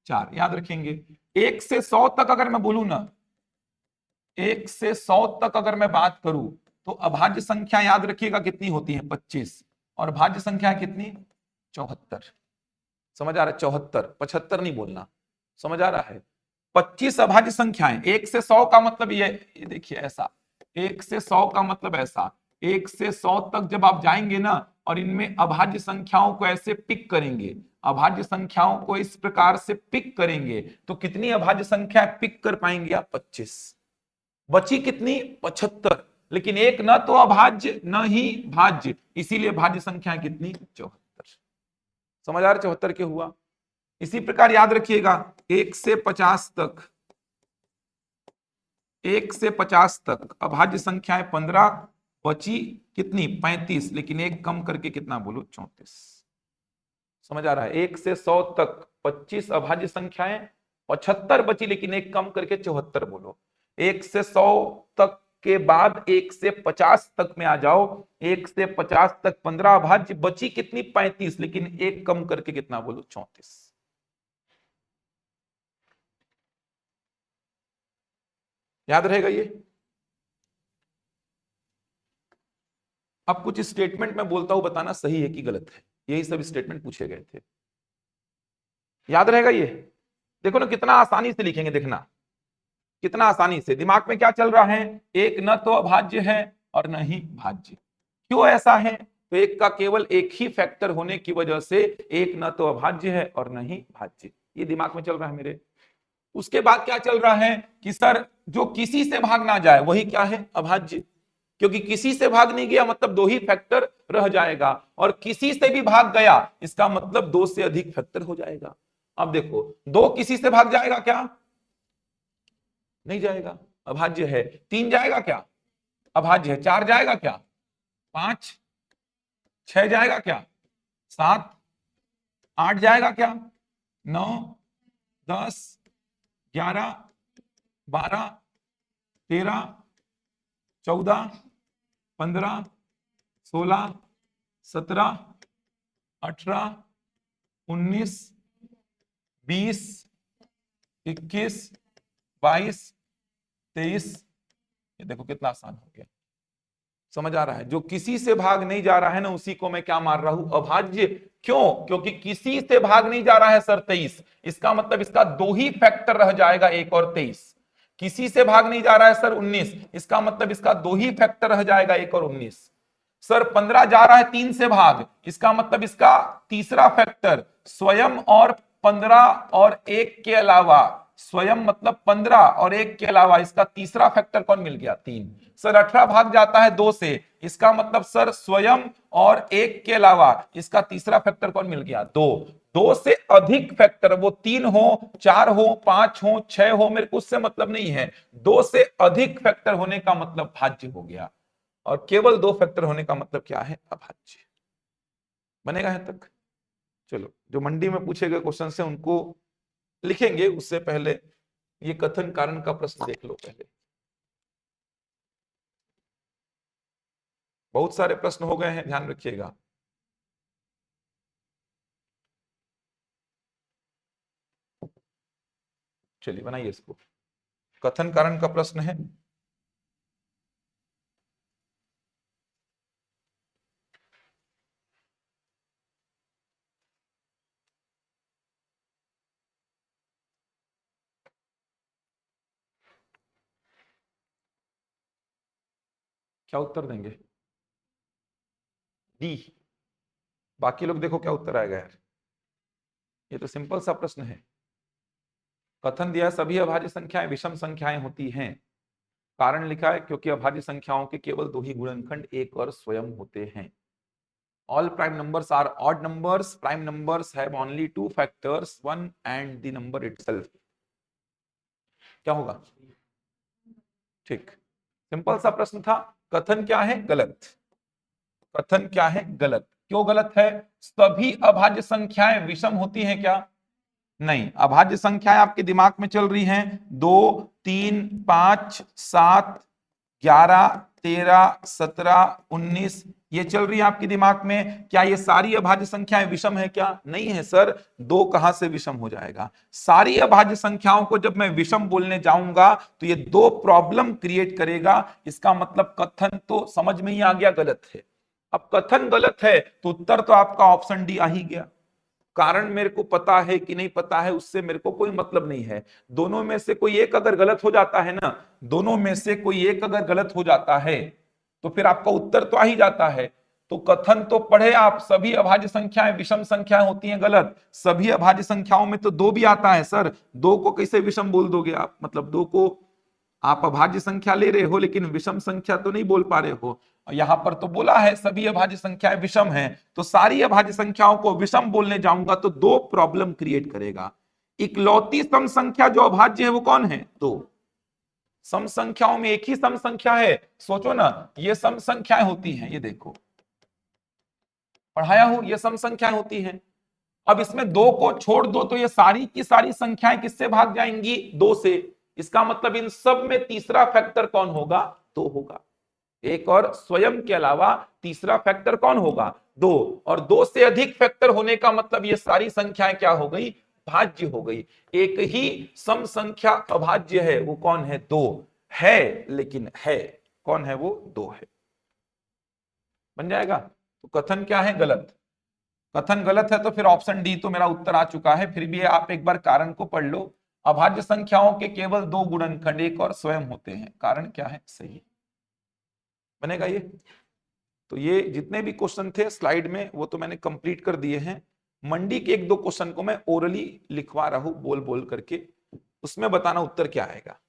4। याद रखेंगे। 1 से 100 तक अगर मैं बोलूं ना, 1 से 100 तक अगर मैं बात करूं, तो अभाज्य संख्या याद रखिएगा कितनी होती है? 25। और भाज्य संख्या कितनी? 74। समझ आ रहा है? 74, 75 नहीं बोलना। समझ आ रहा है? 25 अभाज्य संख्याएं। 1 से 100 का मतलब ये देखिए ऐसा, 1 से 100 का मतलब ऐसा, 1 से 100 तक जब आप जाएंगे ना, और इनमें अभाज्य संख्याओं को ऐसे पिक करेंगे, अभाज्य संख्याओं को इस प्रकार से पिक करेंगे, तो कितनी अभाज्य संख्या पिक कर पाएंगे आप? 25। बची कितनी? 75। लेकिन एक न तो अभाज्य न ही भाज्य, इसीलिए भाज्य संख्या कितनी? 74। समझ आ रहा? 74 के हुआ। इसी प्रकार याद रखिएगा 1 से 50 तक, 1 से 50 तक अभाज्य संख्याएं 15, बची कितनी? 35, लेकिन एक कम करके कितना बोलो? 34। समझ आ रहा है? 1 से 100 तक 25 अभाज्य संख्याएं, 75 बची, लेकिन एक कम करके 74 बोलो। 1 से 100 तक के बाद 1 से 50 तक में आ जाओ, 1 से 50 तक 15 अभाज्य, बची कितनी? 35, लेकिन एक कम करके कितना बोलो? 34। याद रहेगा ये? अब कुछ स्टेटमेंट मैं बोलता हूं, बताना सही है कि गलत है। यही सब स्टेटमेंट पूछे गए थे। याद रहेगा ये? देखो ना कितना आसानी से लिखेंगे, देखना कितना आसानी से। दिमाग में क्या चल रहा है, एक न तो अभाज्य है और न ही भाज्य। क्यों ऐसा है? तो एक का केवल एक ही फैक्टर होने की वजह से एक न तो अभाज्य है और न ही भाज्य, ये दिमाग में चल रहा है मेरे। उसके बाद क्या चल रहा है कि सर जो किसी से भाग ना जाए वही क्या है, अभाज्य। क्योंकि किसी से भाग नहीं गया मतलब दो ही फैक्टर रह जाएगा, और किसी से भी भाग गया इसका मतलब दो से अधिक फैक्टर हो जाएगा। अब देखो, दो किसी से भाग जाएगा क्या? नहीं जाएगा, अभाज्य है। तीन जाएगा क्या? अभाज्य है। चार जाएगा क्या? पांच। छह जाएगा क्या? सात। आठ जाएगा क्या? नौ। 10, 11, 12, 13, 14, 15, 16, 17, 18, 19, 20, 21, 22, 23। ये देखो कितना आसान हो गया, समझ आ रहा है? जो किसी से भाग नहीं जा रहा है ना उसी को मैं क्या मार रहा हूं, अभाज्य। क्यों? क्योंकि किसी से भाग नहीं जा रहा है सर 23, इसका मतलब इसका दो ही फैक्टर रह जाएगा, 1 और 23। किसी से भाग नहीं जा रहा है सर 19, इसका मतलब इसका दो ही फैक्टर रह जाएगा, 1 और 19। सर 15 जा रहा है 3 से भाग, इसका मतलब इसका तीसरा फैक्टर स्वयं और 15 और 1 के अलावा, स्वयं मतलब 15 और 1 के अलावा इसका तीसरा फैक्टर कौन मिल गया, 3। सर 18 भाग जाता है 2 से, इसका मतलब सर स्वयं और 1 के अलावा इसका तीसरा फैक्टर कौन मिल गया, 2। दो से अधिक फैक्टर, वो 3 हो, 4 हो, 5 हो, 6 हो, मेरे को उससे मतलब नहीं है। दो से अधिक फैक्टर होने का मतलब भाज्य हो गया, और केवल दो फैक्टर होने का मतलब क्या है, अभाज्य। बनेगा है तक? चलो, जो मंडी में पूछे गए क्वेश्चन है उनको लिखेंगे, उससे पहले ये कथन कारण का प्रश्न देख लो पहले। बहुत सारे प्रश्न हो गए हैं, ध्यान रखिएगा। चलिए बनाइए इसको। कथन कारण का प्रश्न है। क्या उत्तर देंगे? डी। बाकी लोग देखो क्या उत्तर आएगा यार, ये तो सिंपल सा प्रश्न है। कथन दिया सभी अभाज्य संख्याएं विषम संख्याएं होती हैं। कारण लिखा है क्योंकि अभाज्य संख्याओं के केवल दो ही गुणनखंड एक और स्वयं होते हैं। All prime numbers are odd numbers. Prime numbers have only two factors, one and the number itself. क्या होगा? ठीक, सिंपल सा प्रश्न था। कथन क्या है? गलत। कथन क्या है? गलत। क्यों गलत है? सभी अभाज्य संख्याएं विषम होती हैं क्या? नहीं। अभाज्य संख्याएं आपके दिमाग में चल रही हैं 2, 3, 5, 7, 11, 13, 17, 19, ये चल रही है आपके दिमाग में। क्या ये सारी अभाज्य संख्याएं विषम है क्या? नहीं है सर। दो कहां से विषम हो जाएगा? सारी अभाज्य संख्याओं को जब मैं विषम बोलने जाऊंगा तो ये दो प्रॉब्लम क्रिएट करेगा। इसका मतलब कथन तो समझ में ही आ गया गलत है। अब कथन गलत है तो उत्तर तो आपका ऑप्शन डी आ ही गया। कारण मेरे को पता है कि नहीं पता है उससे मेरे को कोई मतलब नहीं है। दोनों में से कोई एक अगर गलत हो जाता है ना, दोनों में से कोई एक अगर गलत हो जाता है तो फिर आपका उत्तर तो आ ही जाता है। तो कथन तो पढ़े आप, सभी अभाज्य संख्याएं विषम संख्याएं होती हैं, गलत। सभी अभाज्य संख्याओं में तो दो भी आता है सर, दो को कैसे विषम बोल दोगे आप? मतलब दो को आप अभाज्य संख्या ले रहे हो लेकिन विषम संख्या तो नहीं बोल पा रहे हो। यहां पर तो बोला है सभी अभाज्य संख्याएं विषम हैं, तो सारी अभाज्य संख्याओं को विषम बोलने जाऊंगा तो दो प्रॉब्लम क्रिएट करेगा। इकलौती सम संख्या जो अभाज्य है वो कौन है? दो। सम संख्याओं में एक ही सम संख्या है, सोचो ना, ये सम संख्याएं होती हैं, ये देखो पढ़ाया हूं, ये सम संख्याएं होती हैं। अब इसमें दो को छोड़ दो तो ये सारी की सारी संख्याएं किससे भाग जाएंगी? दो से। इसका मतलब इन सब में तीसरा फैक्टर कौन होगा? दो होगा। एक और स्वयं के अलावा तीसरा फैक्टर कौन होगा? दो। और दो से अधिक फैक्टर होने का मतलब ये सारी संख्याएं क्या हो गई? भाज्य हो गई। एक ही सम संख्या अभाज्य है, वो कौन है? दो है, लेकिन है कौन है? वो दो है। बन जाएगा। तो कथन क्या है? गलत। कथन गलत है तो फिर ऑप्शन डी तो मेरा उत्तर आ चुका है। फिर भी आप एक बार कारण को पढ़ लो। अभाज्य संख्याओं के केवल दो गुणनखंड एक और स्वयं होते हैं। कारण क्या है? सही बनेगा ये। तो ये जितने भी क्वेश्चन थे स्लाइड में वो तो मैंने कंप्लीट कर दिए हैं। मंडी के एक दो क्वेश्चन को मैं ओरली लिखवा रहा हूं बोल बोल करके, उसमें बताना उत्तर क्या आएगा।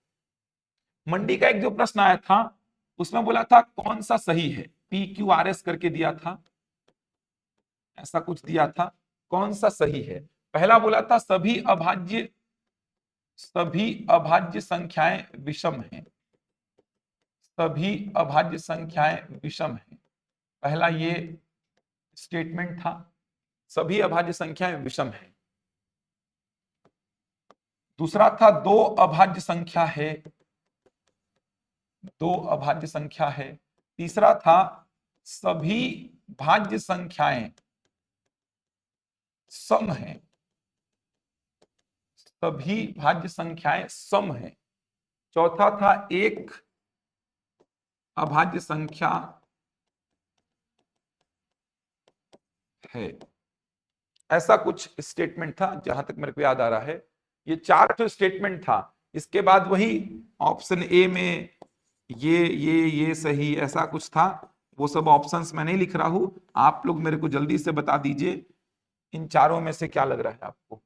मंडी का एक जो प्रश्न आया था उसमें बोला था कौन सा सही है, PQRS करके दिया था, ऐसा कुछ दिया था, कौन सा सही है। पहला बोला था सभी अभाज्य संख्याएं विषम हैं, सभी अभाज्य संख्याएं विषम हैं। पहला ये स्टेटमेंट था, सभी अभाज्य संख्याएं विषम हैं। दूसरा था दो अभाज्य संख्या है, दो अभाज्य संख्या है। तीसरा था सभी भाज्य संख्याएं सम हैं, सभी भाज्य संख्याएं सम हैं। चौथा था एक अभाज्य संख्या है। ऐसा कुछ स्टेटमेंट था जहां तक मेरे को याद आ रहा है। ये चार जो स्टेटमेंट था, इसके बाद वही ऑप्शन ए में ये सही ऐसा कुछ था। वो सब ऑप्शंस मैं नहीं लिख रहा हूं, आप लोग मेरे को जल्दी से बता दीजिए इन चारों में से क्या लग रहा है आपको।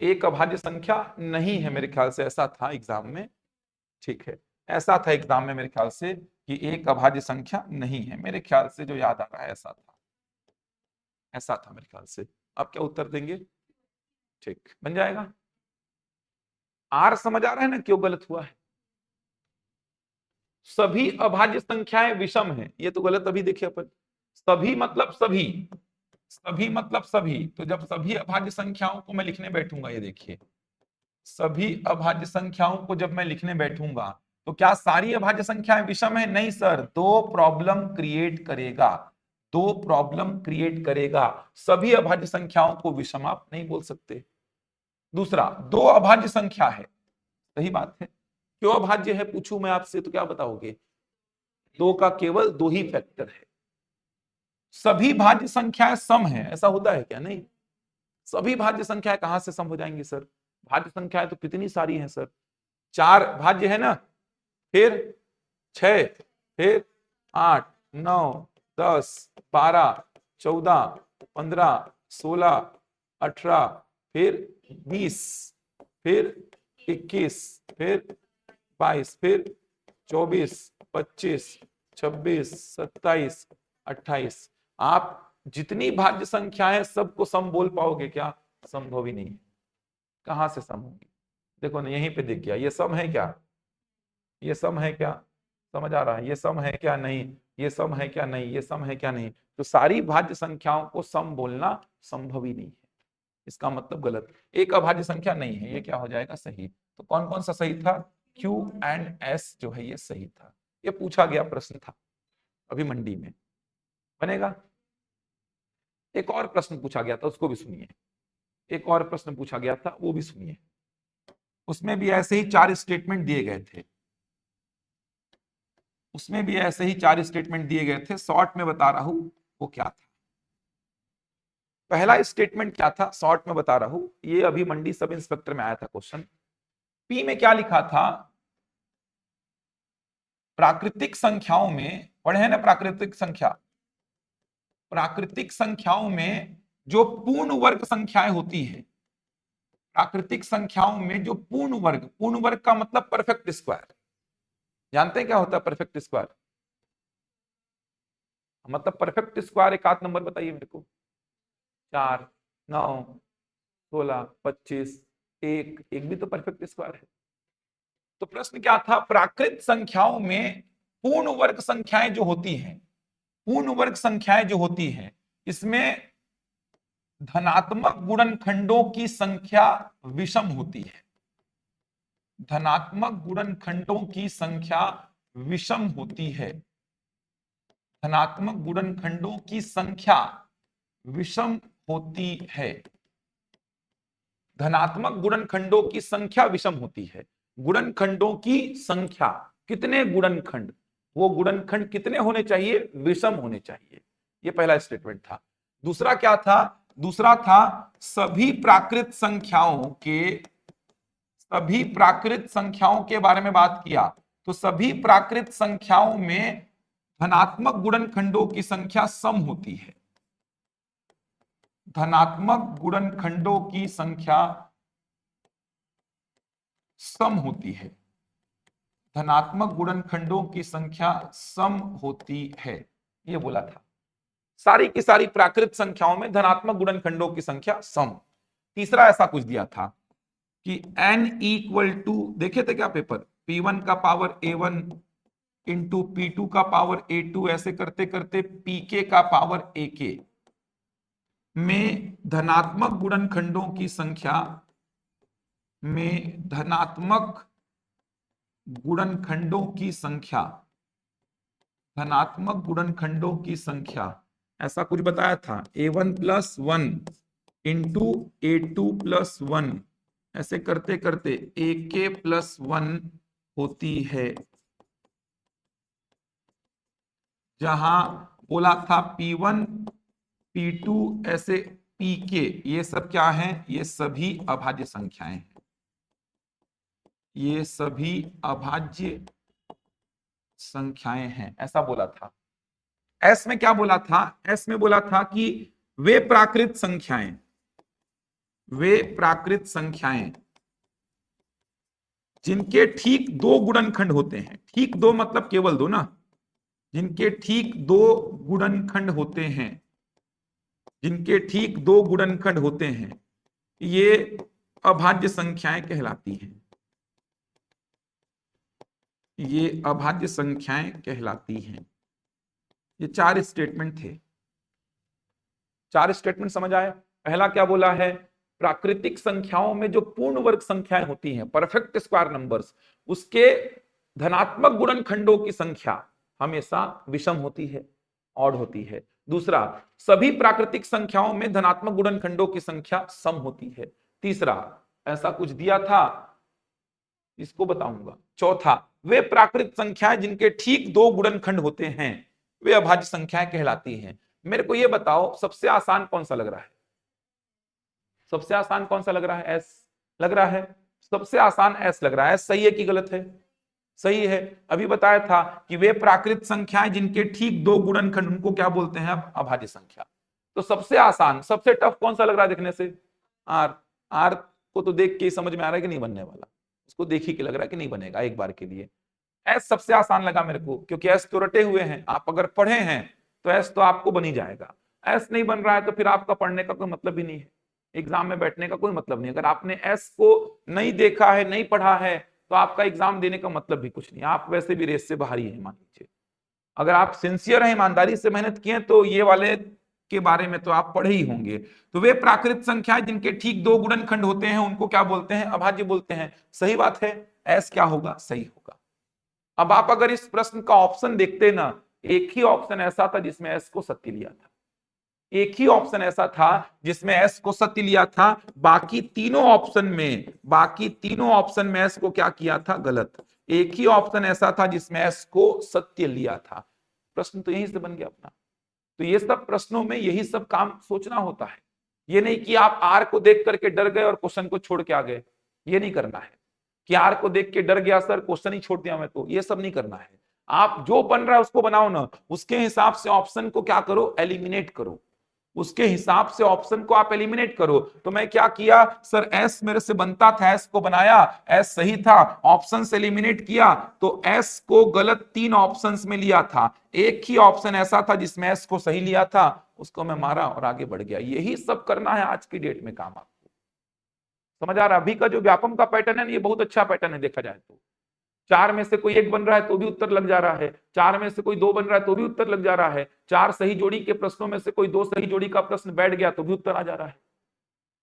एक अभाज्य संख्या नहीं है मेरे ख्याल से, ऐसा था एग्जाम में। ठीक है, ऐसा था एग्जाम में मेरे ख्याल से कि एक अभाज्य संख्या नहीं है, मेरे ख्याल से जो याद आ रहा है ऐसा था, ऐसा था मेरे ख्याल से। आप क्या उत्तर देंगे? ठीक, बन जाएगा। आर समझ आ रहा है ना क्यों गलत हुआ है? सभी अभाज्य संख्याएं विषम हैं, ये तो गलत अभी देखिए अपन। सभी मतलब सभी, सभी मतलब सभी, तो जब सभी अभाज्य संख्याओं को मैं लिखने बैठूंगा, ये देखिए सभी अभाज्य संख्याओं को जब मैं लिखने बैठूंगा तो क्या सारी अभाज्य संख्याएं विषम है? नहीं सर, दो प्रॉब्लम क्रिएट करेगा, दो प्रॉब्लम क्रिएट करेगा। सभी अभाज्य संख्याओं को विषम आप नहीं बोल सकते। दूसरा, दो अभाज्य संख्या है, सही बात है। क्यों अभाज्य है पूछूं मैं आपसे तो क्या बताओगे? दो का केवल दो ही फैक्टर है। सभी भाज्य संख्याएं सम है, ऐसा होता है क्या? नहीं, सभी भाज्य संख्याएं कहां से सम हो जाएंगी सर? भाज्य संख्याएं तो कितनी सारी हैं सर, चार भाज्य है ना, फिर 6, फिर 8, 9, 10, 12, 14, 15, 16, 18, फिर 20, फिर 21, फिर 22, फिर 24, 25, 26, 27, 28। आप जितनी भाज्य संख्याएं सबको सम बोल पाओगे क्या? संभव ही नहीं है। कहां से सम होगी? देखो ना, यहीं पे दिख गया, ये सम है क्या? ये सम है क्या? समझ आ रहा है? ये सम है क्या? नहीं। ये सम है क्या? नहीं। ये सम है क्या? नहीं। तो सारी भाज्य संख्याओं को सम बोलना संभव ही नहीं है, इसका मतलब गलत। एक अभाज्य संख्या नहीं है, ये क्या हो जाएगा? सही। तो कौन कौन सा सही था? Q एंड S जो है ये सही था। ये पूछा गया प्रश्न था अभी मंडी में, बनेगा। एक और प्रश्न पूछा गया था, उसको भी सुनिए। एक और प्रश्न पूछा गया था, वो भी सुनिए। उसमें भी ऐसे ही चार स्टेटमेंट दिए गए थे, उसमें भी ऐसे ही चार स्टेटमेंट दिए गए थे। शॉर्ट में बता रहा हूं वो क्या था। पहला स्टेटमेंट क्या था, शॉर्ट में बता रहा हूं, ये अभी मंडी सब इंस्पेक्टर में आया था क्वेश्चन। पी में क्या लिखा था? प्राकृतिक संख्याओं में, पढ़े हैं ना प्राकृतिक संख्या, प्राकृतिक संख्याओं में जो पूर्ण वर्ग संख्याएं होती है, प्राकृतिक संख्याओं में जो पूर्ण वर्ग का मतलब परफेक्ट स्क्वायर। जानते हैं क्या होता है परफेक्ट स्क्वायर? मतलब परफेक्ट स्क्वायर एक आध नंबर बताइए मेरे को। 4, 9, 16, 25, एक भी तो परफेक्ट स्क्वायर है। तो प्रश्न क्या था? प्राकृत संख्याओं में पूर्ण वर्ग संख्याएं जो होती हैं, पूर्ण वर्ग संख्याएं जो होती हैं, इसमें धनात्मक गुणनखंडों की संख्या विषम होती है। धनात्मक गुणनखंडों की संख्या विषम होती है। धनात्मक गुणनखंडों की संख्या विषम होती है। धनात्मक गुणनखंडों की संख्या विषम होती है। गुणनखंडों की संख्या, कितने गुणनखंड, वो गुणनखंड कितने होने चाहिए, विषम होने चाहिए। ये पहला स्टेटमेंट था। दूसरा क्या था, दूसरा था सभी प्राकृत संख्याओं के बारे में बात किया। तो सभी प्राकृत संख्याओं में धनात्मक गुणनखंडों की संख्या सम होती है। धनात्मक गुणनखंडों की संख्या सम होती है। धनात्मक गुणनखंडों की संख्या सम होती है, ये बोला था। सारी की सारी प्राकृत संख्याओं में धनात्मक गुणनखंडों की संख्या सम। तीसरा ऐसा कुछ दिया था कि n इक्वल टू, देखे थे क्या पेपर, p1 का पावर a1 इंटू p2 का पावर a2, ऐसे करते करते pk का पावर ak में धनात्मक गुणनखंडों की संख्या धनात्मक गुणनखंडों की संख्या ऐसा कुछ बताया था, a1 plus 1 into a2 plus 1, ऐसे करते करते ak प्लस 1 होती है। जहां बोला था p1 p2 ऐसे pk, ये सब क्या है, ये सभी अभाज्य संख्याएं हैं। ये सभी अभाज्य संख्याएं हैं, ऐसा बोला था। एस में क्या बोला था, एस में बोला था कि वे प्राकृत संख्याएं जिनके ठीक दो गुणनखंड होते हैं, ठीक दो मतलब केवल दो ना, जिनके ठीक दो गुणनखंड होते हैं, जिनके ठीक दो गुणनखंड होते हैं, ये अभाज्य संख्याएं कहलाती हैं। ये अभाज्य संख्याएं कहलाती हैं। ये 4 स्टेटमेंट थे। 4 स्टेटमेंट समझ आए। पहला क्या बोला है, प्राकृतिक संख्याओं में जो पूर्ण वर्ग संख्याएं होती हैं, परफेक्ट स्क्वायर नंबर्स, उसके धनात्मक गुणनखंडों की संख्या हमेशा विषम होती है, ऑड होती है। दूसरा, सभी प्राकृतिक संख्याओं में धनात्मक गुणनखंडों की संख्या सम होती है। तीसरा, ऐसा कुछ दिया था, इसको बताऊंगा। चौथा, वे प्राकृत संख्याएं जिनके ठीक दो गुणनखंड होते हैं, वे अभाज्य संख्याएं कहलाती हैं। मेरे को ये बताओ, सबसे आसान कौन सा लग रहा है, सबसे आसान कौन सा लग रहा है, एस लग रहा है, सबसे आसान एस लग रहा है। एस सही है कि गलत है, सही है। अभी बताया था कि वे प्राकृत संख्याएं जिनके ठीक दो गुणनखंड, उनको क्या बोलते हैं, अभाज्य संख्या। तो सबसे आसान, सबसे टफ कौन सा लग रहा है देखने से, आर। आर को तो देख के समझ में आ रहा है कि नहीं बनने वाला, उसको देख ही के लग रहा है कि नहीं बनेगा एक बार के लिए। एस सबसे आसान लगा मेरे को, क्योंकि एस तो रटे हुए हैं, आप अगर पढ़े हैं तो एस तो आपको बन ही जाएगा। एस नहीं बन रहा है तो फिर आपका पढ़ने का कोई मतलब ही नहीं है, एग्जाम में बैठने का कोई मतलब नहीं। अगर आपने एस को नहीं देखा है, नहीं पढ़ा है, तो आपका एग्जाम देने का मतलब भी कुछ नहीं, आप वैसे भी रेस से बाहर ही है मान लीजिए। अगर आप सिंसियर हैं, ईमानदारी से मेहनत किए तो ये वाले के बारे में तो आप पढ़े ही होंगे। तो वे प्राकृत संख्याएं जिनके ठीक दो गुणनखंड होते हैं, उनको क्या बोलते हैं, अभाज्य बोलते हैं। सही बात है, एस क्या होगा, सही होगा। अब आप अगर इस प्रश्न का ऑप्शन देखते ना, एक ही ऑप्शन ऐसा था जिसमें एस को सत्य लिया था, एक ही ऑप्शन ऐसा था जिसमें एस को सत्य लिया था। बाकी तीनों ऑप्शन में एस को क्या किया था, गलत। एक ही ऑप्शन ऐसा था जिसमें एस को सत्य लिया था। प्रश्न तो यहीं से बन गया अपना। तो ये सब प्रश्नों में यही सब काम सोचना होता है। ये नहीं कि आप आर को देख करके डर गए और क्वेश्चन को छोड़ के आ गए, ये नहीं करना है कि आर को देख के डर गया सर, क्वेश्चन ही छोड़ दिया मैं, तो ये सब नहीं करना है। आप जो बन रहा है उसको बनाओ ना, उसके हिसाब से ऑप्शन को क्या करो, एलिमिनेट करो, उसके हिसाब से ऑप्शन को आप एलिमिनेट करो। तो मैं क्या किया सर, एस मेरे से बनता था, एस को बनाया, एस सही था, ऑप्शन से एलिमिनेट किया, तो एस को गलत 3 ऑप्शंस में लिया था, एक ही ऑप्शन ऐसा था जिसमें एस को सही लिया था, उसको मैं मारा और आगे बढ़ गया। यही सब करना है आज की डेट में काम। आपको समझ आ रहा है? अभी का जो व्यापम का पैटर्न है, ये बहुत अच्छा पैटर्न है देखा जाए तो। 4 में से कोई एक बन रहा है तो भी उत्तर लग जा रहा है, 4 में से कोई 2 बन रहा है तो भी उत्तर लग जा रहा है, 4 सही जोड़ी के प्रश्नों में से कोई 2 सही जोड़ी का प्रश्न बैठ गया तो भी उत्तर आ जा रहा है।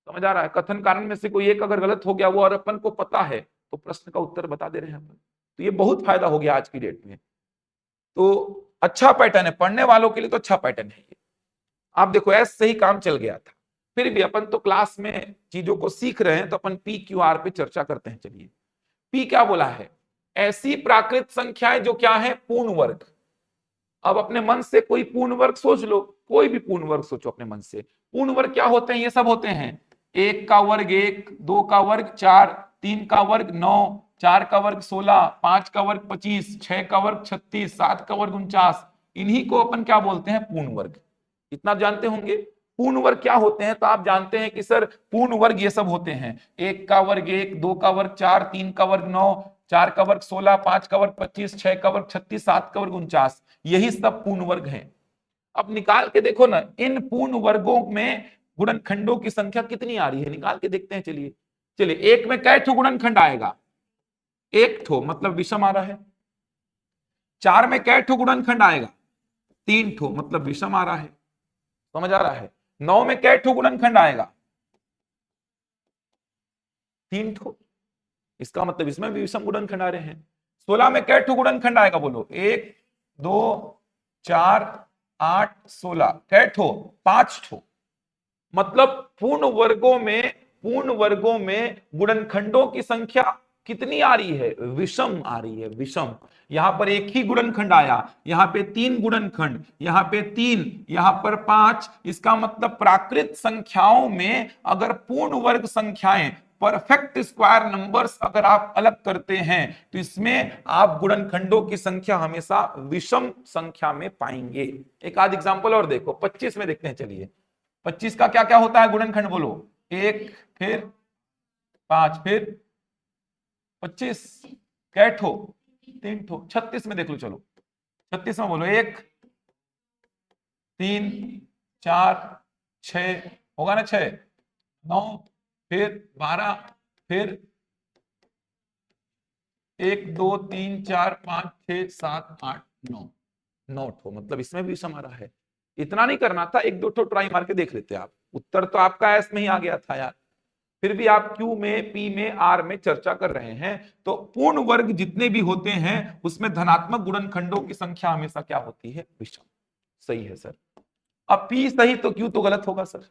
समझ आ रहा है? कथन कारण में से कोई एक अगर गलत हो गया, वो और अपन को पता है, तो प्रश्न का उत्तर बता दे रहे हैं अपन। तो ये बहुत फायदा हो गया आज की डेट में। तो अच्छा पैटर्न है, पढ़ने वालों के लिए तो अच्छा पैटर्न है ये। आप देखो ऐसे सही काम चल गया था, फिर भी अपन तो क्लास में चीजों को सीख रहे हैं, तो अपन पी क्यू आर पे चर्चा करते हैं। चलिए, पी क्या बोला है, ऐसी प्राकृत संख्याएं जो क्या है, पूर्ण वर्ग। अब अपने मन से कोई पूर्ण वर्ग सोच लो, कोई भी पूर्ण वर्ग सोचो अपने मन से। पूर्ण वर्ग क्या होते हैं, ये सब होते हैं 1 का वर्ग 1, 2 का वर्ग 4, 3 का वर्ग 9, 4 का वर्ग 16, 5 का वर्ग 25, 6 का वर्ग 36, 7 का वर्ग 49। इन्हीं को अपन क्या बोलते हैं, पूर्ण वर्ग। इतना जानते होंगे पूर्ण वर्ग क्या होते हैं। तो आप जानते हैं कि सर पूर्ण वर्ग ये सब होते हैं 1 का वर्ग 1, 2 का वर्ग 4, 3 का वर्ग 9, 4 का वर्ग 16, 5 का वर्ग 25, 6 का वर्ग 36, 7 का वर्ग 49। यही सब पूर्ण वर्ग हैं। अब निकाल के देखो ना, इन पूर्ण वर्गों में गुणनखंडों की संख्या कितनी आ रही है, निकाल के देखते हैं। चलिए चलिए, एक में कै ठो गुणनखंड आएगा, एक ठो, मतलब विषम आ रहा है। 4 में कै ठो गुणनखंड आएगा, 3 ठो, मतलब विषम आ रहा है। समझ आ रहा है। 9 में कै ठो गुणनखंड आएगा, 3 ठो, इसका मतलब इसमें भी विषम गुणनखंड आ रहे हैं। 16 में कै ठो गुणनखंड आएगा, बोलो। 1, 2, 4, 8, 16, कै ठो, 5 ठो। मतलब पूर्ण वर्गों में गुणनखंडों की संख्या कितनी आ रही है, विषम आ रही है, विषम। यहां पर एक ही गुणनखंड आया, यहां पे 3 गुणनखंड, यहां पे 3, यहां पर 5। इसका मतलब प्राकृत संख्याओं में अगर पूर्ण वर्ग संख्याएं, परफेक्ट स्क्वायर नंबर्स अगर आप अलग करते हैं, तो इसमें आप गुणनखंडों की संख्या हमेशा विषम संख्या में पाएंगे। एक आध एग्जांपल और देखो, 25 में देखते हैं। चलिए 25 का क्या क्या होता है गुणनखंड, बोलो। 1, फिर 5, फिर 25, कै ठो, 3 ठो। 36 में देख लो, चलो 36 में बोलो। 1, 3, 4, 6, होगा ना 6, 9, फिर 12, फिर 1, 2, 3, 4, 5, 6, 7, 8, 9, 9 ठो, मतलब इसमें भी सम आ रहा है। इतना नहीं करना था, 1 2 ठो ट्राई मार के देख लेते आप। उत्तर तो आपका एस में ही आ गया था यार। फिर भी आप क्यू में, पी में, आर में चर्चा कर रहे हैं। तो पूर्ण वर्ग जितने भी होते हैं उसमें धनात्मक गुणनखंडों की संख्या हमेशा क्या होती है, विषम। सही है सर। अब पी सही तो क्यू तो गलत होगा सर।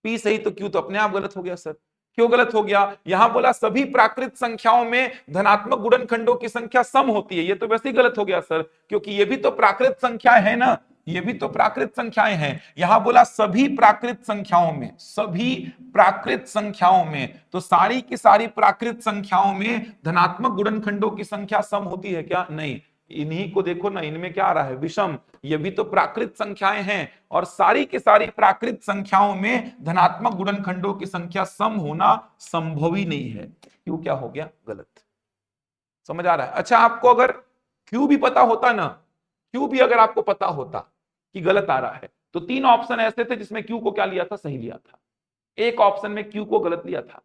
पी सही तो क्यू तो अपने आप गलत हो गया सर। क्यों गलत हो गया, यहां बोला सभी प्राकृत संख्याओं में धनात्मक गुणनखंडों की संख्या सम होती है। ये तो वैसे ही गलत हो गया सर, क्योंकि ये भी तो प्राकृत संख्याएं है ना, ये भी तो प्राकृत संख्याएं हैं। यहां बोला सभी प्राकृत संख्याओं में, सभी प्राकृत संख्याओं में, तो सारी की सारी प्राकृत संख्याओं में धनात्मक गुणनखंडों की संख्या सम होती है क्या, नहीं। इन्हीं को देखो ना, इनमें क्या आ रहा है, विषम। ये भी तो प्राकृत संख्याएं हैं, और सारी की सारी प्राकृत संख्याओं में धनात्मक गुणनखंडों की संख्या सम होना संभव ही नहीं है। क्यों क्या हो गया, गलत। समझ आ रहा है। अच्छा, आपको अगर क्यों भी पता होता ना, क्यों भी अगर आपको पता होता कि गलत आ रहा है, तो 3 ऑप्शन ऐसे थे जिसमें क्यू को क्या लिया था, सही लिया था। एक ऑप्शन में क्यू को गलत लिया था।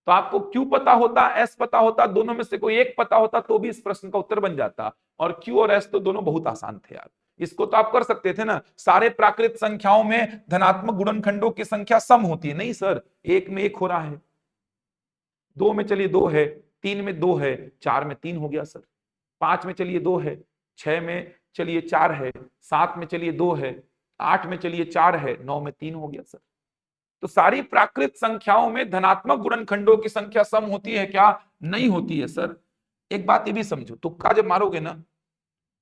तो आपको क्यू पता होता, एस पता होता, दोनों में से कोई एक पता होता तो भी इस प्रश्न का उत्तर बन जाता। और क्यू और एस तो दोनों बहुत आसान थे यार। इसको तो आप कर सकते थे ना, सारे प्राकृत संख्याओं में धनात्मक गुणनखंडों की संख्या सम होती है। नहीं सर, 1 में 1 हो रहा है, 2 में चलिए 2 है, 3 में 2 है, 4 में 3 हो गया सर, 5 में चलिए 2 है, 6 में चलिए 4 है, 7 में चलिए 2 है, 8 में चलिए 4 है, 9 में 3 हो गया सर। तो सारी प्राकृत संख्याओं में धनात्मक गुणनखंडों की संख्या सम होती है क्या, नहीं होती है सर। एक बात ये भी समझो, तुक्का जब मारोगे ना,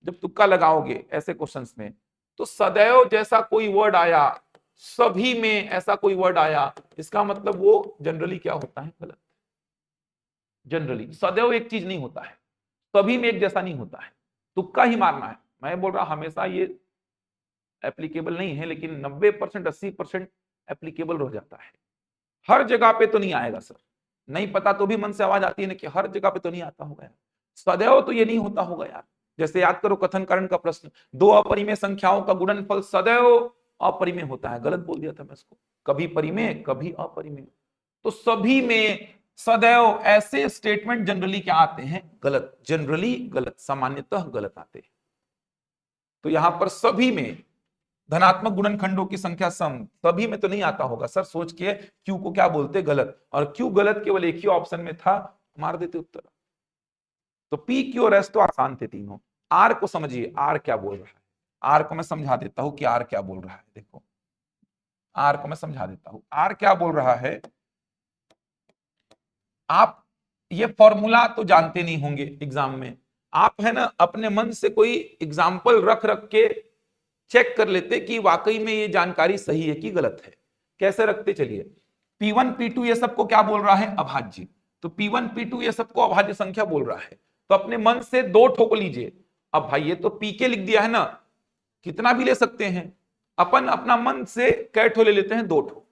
जब तुक्का लगाओगे ऐसे क्वेश्चंस में, तो सदैव जैसा कोई वर्ड आया, सभी में ऐसा कोई वर्ड आया, इसका मतलब वो जनरली क्या होता है, गलत। जनरली सदैव एक चीज नहीं होता है, सभी में एक जैसा नहीं होता है, तुक्का ही मारना है। मैं बोल रहा हमेशा ये एप्लीकेबल नहीं है, लेकिन 90% 80% एप्लीकेबल हो जाता है। हर जगह पे तो नहीं आएगा सर, नहीं पता तो भी मन से आवाज आती है ना कि हर जगह पे तो नहीं आता होगा यार, सदैव तो ये नहीं होता होगा यार। जैसे याद करो कथन कारण का प्रश्न, 2 अपरिमेय संख्याओं का गुणनफल सदैव अपरिमेय होता है, गलत बोल दिया था मैं इसको, कभी परिमेय कभी अपरिमेय। तो सभी में सदैव ऐसे स्टेटमेंट जनरली क्या आते हैं, गलत, जनरली गलत, सामान्यतः गलत आते हैं। तो यहां पर सभी में धनात्मक गुणनखंडों की संख्या सम, सभी में तो नहीं आता होगा सर, सोच के क्यू को क्या बोलते, गलत। और क्यू गलत केवल एक ही ऑप्शन में था, मार देते उत्तर। तो पी, क्यू और एस तो आसान थे तीनों। आर को समझिए, आर क्या बोल रहा है। आर को मैं समझा देता हूं कि आर क्या बोल रहा है। देखो आर को मैं समझा देता हूं, आर क्या बोल रहा है। आप ये फॉर्मूला तो जानते नहीं होंगे एग्जाम में, आप है ना अपने मन से कोई एग्जाम्पल रख रख के चेक कर लेते कि वाकई में ये जानकारी सही है कि गलत है। कैसे रखते, चलिए P1 P2 ये सबको क्या बोल रहा है, अभाज्य। तो P1 P2 ये सबको अभाज्य संख्या बोल रहा है, तो अपने मन से दो ठोक लीजिए। अब भाई ये तो पी के लिख दिया है ना, कितना भी ले सकते हैं, अपन अपना मन से कै ठो ले लेते हैं, दो ठो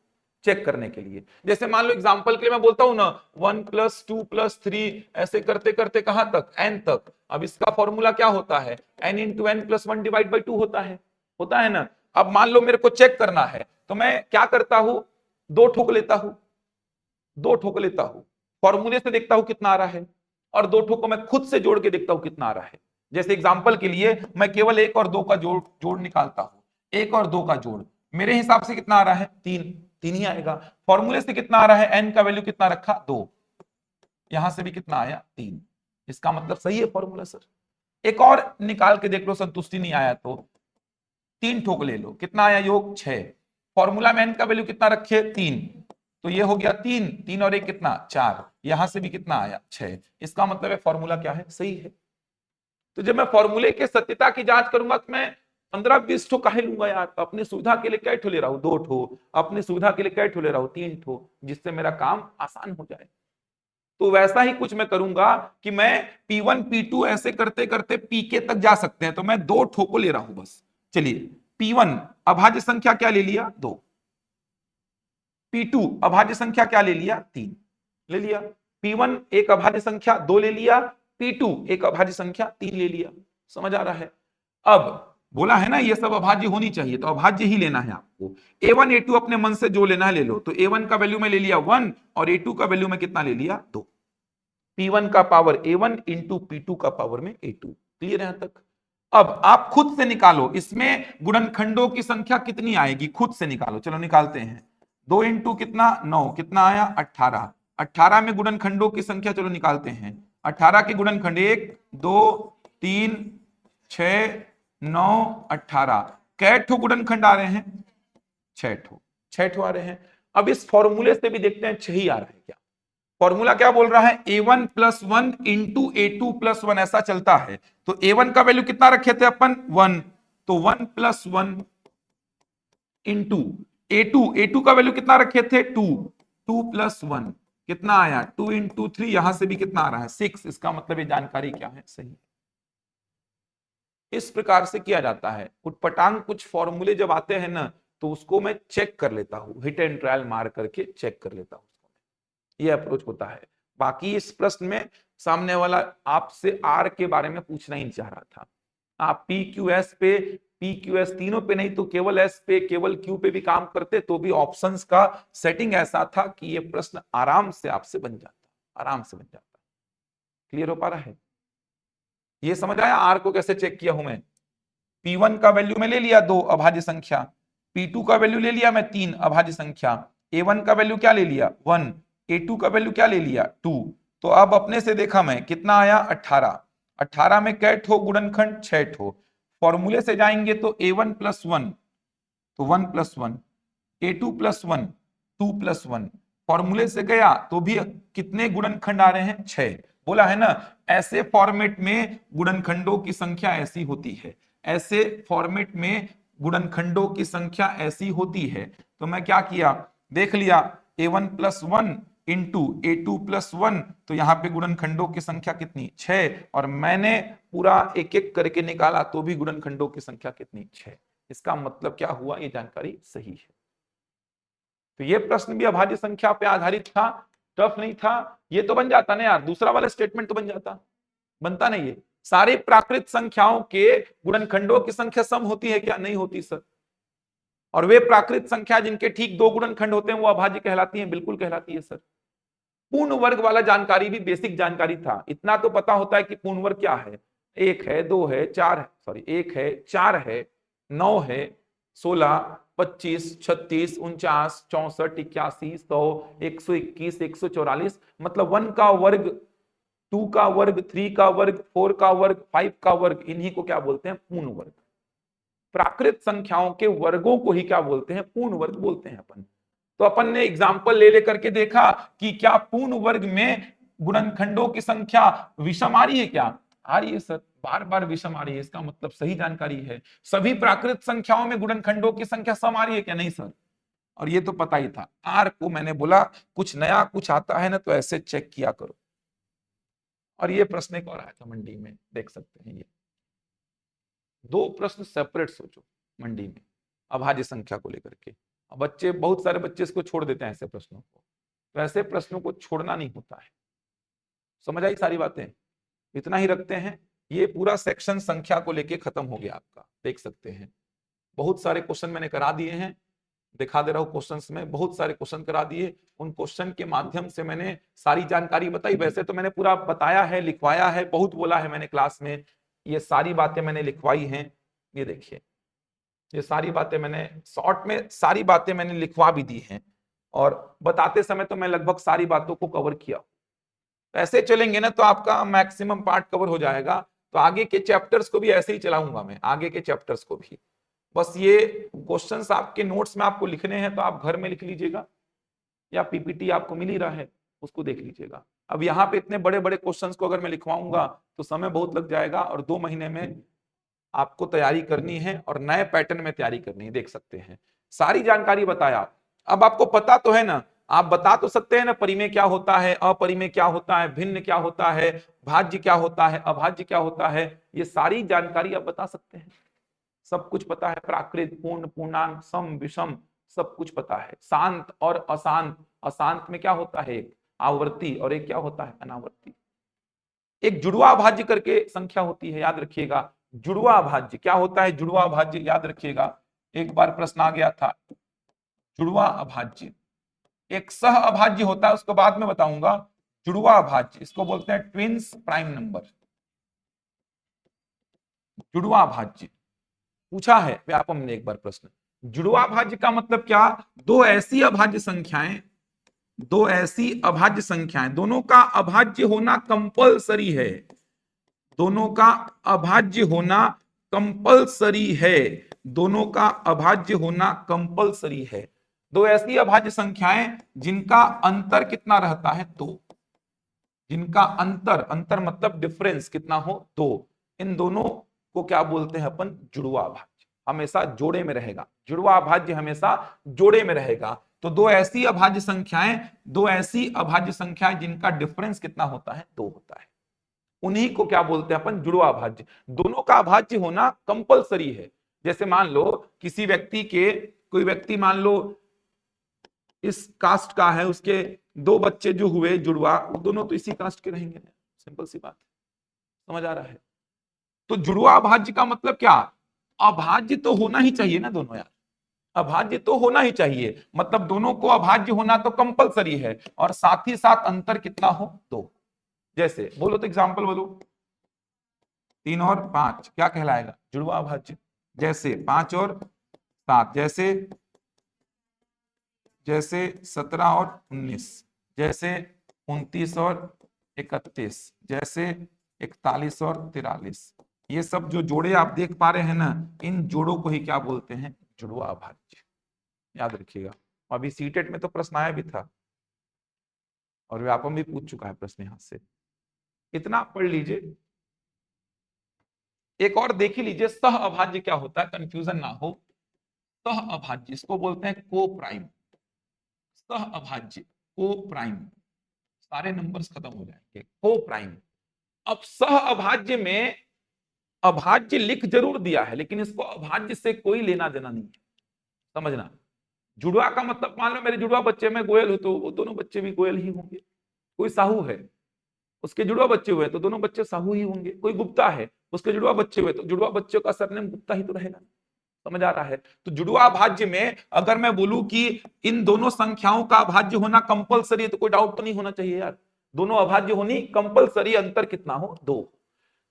चेक करने के लिए। जैसे मान लो एग्जांपल के लिए मैं बोलता हूं ना 1+2+3 ऐसे करते करते कहां तक, n तक। अब इसका फॉर्मूला क्या होता है, n into N plus 1 divide by 2 होता है ना। अब मान लो मेरे को चेक करना है तो मैं क्या करता हूं, दो ठोक लेता हूं, दो ठोक लेता हूं, फॉर्मूले से देखता हूं कितना आ रहा है, और दो ठोक को मैं खुद से जोड़ के देखता हूं कितना आ रहा है। जैसे एग्जांपल के लिए मैं केवल एक और दो का जोड़ निकालता हूं, एक और दो का जोड़ मेरे हिसाब से कितना आ रहा है, तीन, तीन ही आएगा। फॉर्मूले से कितना आ रहा है, एन का वैल्यू कितना रखा, दो, यहां से भी कितना आया, तीन। इसका मतलब सही है फॉर्मूला सर। एक और निकाल के देख लो, संतुष्टि नहीं आया तो तीन ठोक ले लो, कितना आया योग, 6। फॉर्मूला में एन का वैल्यू कितना रखे, तीन, तो ये हो गया तीन, तीन और एक कितना, 4, यहां से भी कितना आया, 6। इसका मतलब है फॉर्मूला क्या है, सही है। तो जब मैं फॉर्मूले के सत्यता की जांच करूंगा तो मैं 15-20 ठो काहे लूंगा यार, अपनी सुविधा के लिए कै ठो ले रहा हूं, दो ठो, अपनी सुविधा के लिए कै ठो ले रहा हूं, तीन ठो, जिससे मेरा काम आसान हो जाए। तो वैसा ही कुछ मैं करूंगा कि मैं P1 P2 ऐसे करते करते पीके तक जा सकते हैं, तो मैं दो ठो को ले रहा हूं बस। चलिए P1 अभाज्य संख्या क्या ले लिया, दो। P2 अभाज्य संख्या क्या ले लिया, तीन ले लिया। P1 एक अभाज्य संख्या दो ले लिया, P2 एक अभाज्य संख्या तीन ले लिया। समझ आ रहा है। अब बोला है ना ये सब अभाज्य होनी चाहिए, तो अभाज्य ही लेना है आपको। A1 A2 अपने मन से जो लेना है ले लो। तो A1 का वैल्यू में ले लिया 1 और A2 का वैल्यू में कितना ले लिया, 2। P1 का पावर A1 इंटू P2 का पावर में A2। क्लियर है यहां तक। अब आप खुद से निकालो, इसमें गुणनखंडों की संख्या कितनी आएगी, खुद से निकालो। चलो निकालते हैं। 2 इंटू कितना, 9, कितना आया, 18। 18 में गुणनखंडों की संख्या चलो निकालते हैं। 18 के गुणनखंड 1 2 3 6 9 18। कै ठो गुणनखंड आ रहे हैं, 6 ठो, 6 ठो आ रहे हैं। अब इस फॉर्मूले से भी देखते हैं 6 ही आ रहा है क्या। फॉर्मूला क्या बोल रहा है, A1 plus 1 into A2 plus 1 ऐसा चलता है। तो A1 का वैल्यू कितना रखे थे अपन, 1, तो 1 प्लस 1 इंटू A2 का वैल्यू कितना रखे थे, 2, 2 प्लस 1 कितना आया, 2 इंटू 3, यहां से भी कितना आ रहा है, 6। इसका मतलब ये जानकारी क्या है, सही। इस प्रकार से किया जाता है। उटपटांग कुछ फॉर्मूले जब आते हैं ना, तो उसको मैं चेक कर लेता हूं, हिट एंड ट्रायल मार करके चेक कर लेता हूं। ये अप्रोच होता है। बाकी इस प्रश्न में सामने वाला आपसे आर के बारे में पूछना ही नहीं चाह रहा था। आप पी क्यू एस पे, पी क्यू एस तीनों पे नहीं तो केवल एस पे, केवल क्यू पे भी काम करते तो भी ऑप्शंस का सेटिंग ऐसा था कि ये प्रश्न आराम से आपसे बन जाता, आराम से बन जाता। क्लियर हो पा रहा है। ये समझ आया आर को कैसे चेक किया हूं मैं। P1 का वैल्यू में ले लिया 2 अभाज्य संख्या, P2 का वैल्यू ले लिया मैं 3 अभाज्य संख्या, A1 का वैल्यू क्या ले लिया 1, A2 का वैल्यू क्या ले लिया 2। तो अब अपने से देखा मैं कितना आया 18। 18 में कै ठो गुणनखंड, 6 ठो। फॉर्मूले से जाएंगे तो A1 प्लस 1, तो 1 प्लस 1, A2 प्लस 1, 2 प्लस 1। फॉर्मूले से गया तो भी कितने गुणनखंड आ रहे हैं, 6। बोला है ना ऐसे फॉर्मेट में गुणनखंडों की संख्या ऐसी होती है, ऐसे फॉर्मेट में गुणनखंडों की संख्या ऐसी होती है। तो मैं क्या किया, देख लिया A1 plus 1 into A2 plus 1, तो यहां पे गुणनखंडों की संख्या कितनी, 6। और मैंने पूरा एक एक करके निकाला तो भी गुणनखंडों की संख्या कितनी, 6। इसका मतलब क्या हुआ, ये जानकारी सही है। तो ये प्रश्न भी अभाज्य संख्या पे आधारित था, टफ नहीं था। ये तो बन जाता ना यार, दूसरा वाला स्टेटमेंट तो बन जाता, बनता नहीं। ये सारे प्राकृत संख्याओं के गुणनखंडों की संख्या सम होती है क्या, नहीं होती सर। और वे प्राकृत संख्या जिनके ठीक दो गुणनखंड होते हैं वो अभाज्य कहलाती हैं, बिल्कुल कहलाती है सर। पूर्ण वर्ग वाला जानकारी भी बेसिक जानकारी था, इतना तो पता होता है कि पूर्ण वर्ग क्या है, 1 है, 2 है, 4 है, सॉरी 1 है, 4 है, 9 है, 16, 25, 36, 49, 64, 81, 100, 121, 144, मतलब 1 का वर्ग, 2 का वर्ग, 3 का वर्ग, 4 का वर्ग, 5 का वर्ग, इन्हीं को क्या बोलते हैं, पूर्ण वर्ग। प्राकृत संख्याओं के वर्गों को ही क्या बोलते हैं, पूर्ण वर्ग बोलते हैं अपन। तो अपन ने एग्जाम्पल ले लेकर के देखा कि क्या पूर्ण वर्ग में गुणनखंडों की संख्या विषम आ रही है क्या? आ रही है सर, बार बार विषम आ रही है, इसका मतलब सही जानकारी है। सभी प्राकृत संख्याओं में गुणनखंडों की संख्या सम आ रही है क्या? नहीं सर, और ये तो पता ही था। आर को मैंने बोला कुछ नया कुछ आता है ना तो ऐसे चेक किया करो। और ये प्रश्न एक और आया था मंडी में, देख सकते हैं, ये दो प्रश्न सेपरेट सोचो मंडी में अभाज्य संख्या को लेकर के। अब बच्चे, बहुत सारे बच्चे इसको छोड़ देते हैं ऐसे प्रश्नों को, तो ऐसे प्रश्नों को छोड़ना नहीं होता है। समझ आई सारी बातें? इतना ही रखते हैं। ये पूरा सेक्शन संख्या को लेके खत्म हो गया आपका, देख सकते हैं। बहुत सारे क्वेश्चन मैंने करा दिए हैं, दिखा दे रहा हूं क्वेश्चंस में, बहुत सारे क्वेश्चन करा दिए। उन क्वेश्चन के माध्यम से मैंने सारी जानकारी बताई। वैसे तो मैंने पूरा बताया है, लिखवाया है, बहुत बोला है मैंने क्लास में, ये सारी बातें मैंने लिखवाई हैं। ये देखिए, ये सारी बातें मैंने शॉर्ट में, सारी बातें मैंने लिखवा भी दी हैं, और बताते समय तो मैं लगभग सारी बातों को कवर किया। ऐसे चलेंगे ना तो आपका मैक्सिमम पार्ट कवर हो जाएगा। तो आगे के चैप्टर्स को भी ऐसे ही चलाऊंगा मैं, आगे के चैप्टर्स को भी। बस ये क्वेश्चंस आपके नोट्स में आपको लिखने हैं तो आप घर में लिख लीजिएगा, या पीपीटी आपको मिल ही रहा है उसको देख लीजिएगा। अब यहाँ पे इतने बड़े बड़े क्वेश्चंस को अगर मैं लिखवाऊंगा तो समय बहुत लग जाएगा, और 2 महीने में आपको तैयारी करनी है और नए पैटर्न में तैयारी करनी है। देख सकते हैं सारी जानकारी बताया। अब आपको पता तो है ना, आप बता तो सकते हैं ना परिमेय क्या होता है, अपरिमेय क्या होता है, भिन्न क्या होता है, भाज्य क्या होता है, अभाज्य क्या होता है, ये सारी जानकारी आप बता सकते हैं। सब कुछ पता है, प्राकृत, पूर्ण, पूर्णांक, सम, विषम, सब कुछ पता है। शांत और अशांत, अशांत में क्या होता है, एक आवर्ती और एक क्या होता है, अनावर्ती। एक जुड़वा भाज्य करके संख्या होती है, याद रखिएगा। जुड़वा भाज्य क्या होता है, जुड़वा भाज्य याद रखिएगा, एक बार प्रश्न आ गया था। जुड़वा अभाज्य एक सह अभाज्य होता है, उसको बाद में बताऊंगा। जुड़वा अभाज्य इसको बोलते हैं ट्विंस प्राइम नंबर। जुड़वा अभाज्य पूछा है व्यापम ने एक बार प्रश्न। जुड़वा अभाज्य का मतलब क्या, दो ऐसी अभाज्य संख्याएं, दो ऐसी अभाज्य संख्याएं, दोनों का अभाज्य होना कंपलसरी है, दोनों का अभाज्य होना कंपलसरी है, दोनों का अभाज्य होना कंपलसरी है। दो ऐसी अभाज्य संख्याएं जिनका अंतर कितना रहता है, 2, जिनका अंतर, अंतर मतलब डिफरेंस कितना हो, 2, इन दोनों को क्या बोलते हैं अपन, जुड़वा अभाज्य। हमेशा जोड़े में रहेगा, जुड़वा अभाज्य हमेशा जोड़े में रहेगा। तो दो ऐसी अभाज्य संख्याएं, दो ऐसी अभाज्य संख्याएं जिनका डिफरेंस कितना होता है, 2 होता है, उन्हीं को क्या बोलते हैं अपन, जुड़वा अभाज्य। दोनों का अभाज्य होना कंपलसरी है। जैसे मान लो किसी व्यक्ति के, कोई व्यक्ति मान लो इस कास्ट का है, उसके 2 बच्चे जो हुए जुड़वा, वो दोनों तो इसी कास्ट के रहेंगे, सिंपल सी बात है। समझ आ रहा है? तो जुड़वा अभाज्य का मतलब क्या, अभाज्य तो होना ही चाहिए ना दोनों यार, अभाज्य तो होना ही चाहिए, मतलब दोनों को अभाज्य होना तो कंपलसरी है, और साथ ही साथ अंतर कितना हो, 2। जैसे बोलो तो एग्जांपल बोलो, 3 और 5 क्या कहलाएगा, जुड़वा अभाज्य। जैसे 5 और 7, जैसे 17 और 19, जैसे 29 और 31, जैसे 41 और 43। ये सब जो जोड़े आप देख पा रहे हैं ना, इन जोड़ों को ही क्या बोलते हैं, जुड़वा अभाज्य। याद रखिएगा। अभी सीटेट में तो प्रश्न आया भी था, और व्यापम भी पूछ चुका है प्रश्न यहां से, इतना पढ़ लीजिए। एक और देख ही लीजिए, सह अभाज्य क्या होता है, कंफ्यूजन ना हो। सह अभाज्य इसको बोलते हैं को प्राइम, सह अभाज्य को प्राइम, सारे नंबर्स खत्म हो जाएंगे, को प्राइम। अब सह अभाज्य में अभाज्य लिख जरूर दिया है, लेकिन इसको अभाज्य से कोई लेना देना नहीं है, समझना। जुड़वा का मतलब, मान लो मेरे जुड़वा बच्चे में गोयल हो तो वो दोनों बच्चे भी गोयल ही होंगे। कोई साहू है, उसके जुड़वा बच्चे हुए तो दोनों बच्चे साहू ही होंगे। कोई गुप्ता है, उसके जुड़वा बच्चे हुए तो जुड़वा बच्चों का सरनेम गुप्ता ही तो रहेगा। समझ आ रहा है? तो जुड़वा अभाज्य में अगर मैं बोलूं कि इन दोनों संख्याओं का अभाज्य होना कंपलसरी है, तो कोई डाउट तो नहीं होना चाहिए यार, दोनों अभाज्य होनी कंपलसरी, अंतर कितना हो, 2।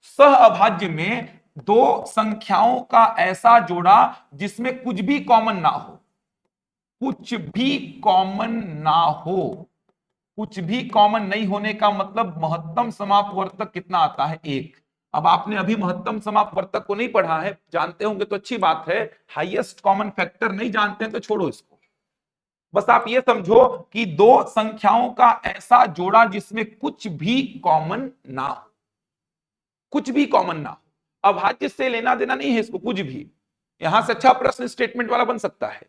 सह अभाज्य में दो संख्याओं का ऐसा जोड़ा जिसमें कुछ भी कॉमन ना हो, कुछ भी कॉमन ना हो। कुछ भी कॉमन नहीं होने का मतलब महत्तम समापवर्तक कितना आता है, 1। अब आपने अभी महत्तम समापवर्तक को नहीं पढ़ा है, जानते होंगे तो अच्छी बात है, हाईएस्ट कॉमन फैक्टर नहीं जानते हैं तो छोड़ो इसको। बस आप ये समझो कि दो संख्याओं का ऐसा जोड़ा जिसमें कुछ भी कॉमन ना हो, कुछ भी कॉमन ना हो। अभाज्य से लेना देना नहीं है इसको, कुछ भी। यहां से अच्छा प्रश्न स्टेटमेंट वाला बन सकता है।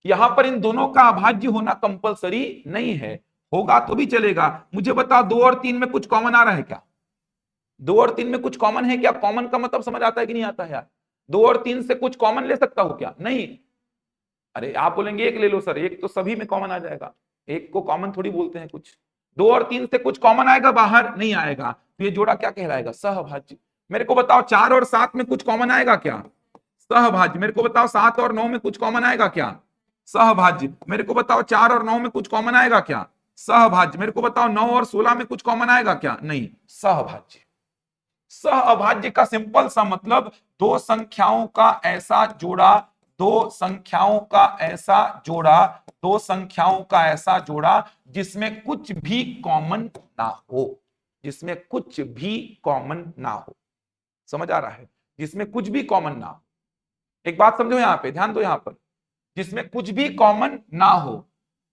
यहां पर इन दोनों का अभाज्य होना कंपलसरी नहीं है, होगा तो भी चलेगा। मुझे बताओ 2 और 3 में कुछ कॉमन आ रहा है क्या? 2 और 3 में कुछ कॉमन है क्या? कॉमन का मतलब समझ आता है कि नहीं आता है यार? 2 और 3 से कुछ कॉमन ले सकता हूं क्या? नहीं। अरे आप बोलेंगे एक ले लो सर, एक तो सभी में कॉमन आ जाएगा, एक को कॉमन थोड़ी बोलते हैं कुछ। 2 और 3 से कुछ कॉमन आएगा बाहर? नहीं आएगा। तो ये जोड़ा क्या कहलाएगा? सहभाज्य। मेरे को बताओ 4 और 7 में कुछ कॉमन आएगा क्या? सहभाज्य। मेरे को बताओ 7 और 9 में कुछ कॉमन आएगा क्या? सहभाज्य। मेरे को बताओ 4 और 9 में कुछ कॉमन आएगा क्या? सहभाज्य। मेरे को बताओ 9 और 16 में कुछ कॉमन आएगा क्या? नहीं, सहभाज्य। सहअभाज्य का सिंपल सा मतलब दो संख्याओं का ऐसा जोड़ा, दो संख्याओं का ऐसा जोड़ा, दो संख्याओं का ऐसा जोड़ा जिसमें कुछ भी कॉमन ना हो, जिसमें कुछ भी कॉमन ना हो। समझ आ रहा है? जिसमें कुछ भी कॉमन ना हो। एक बात समझो, यहां पे ध्यान दो, यहां पर जिसमें कुछ भी कॉमन ना हो।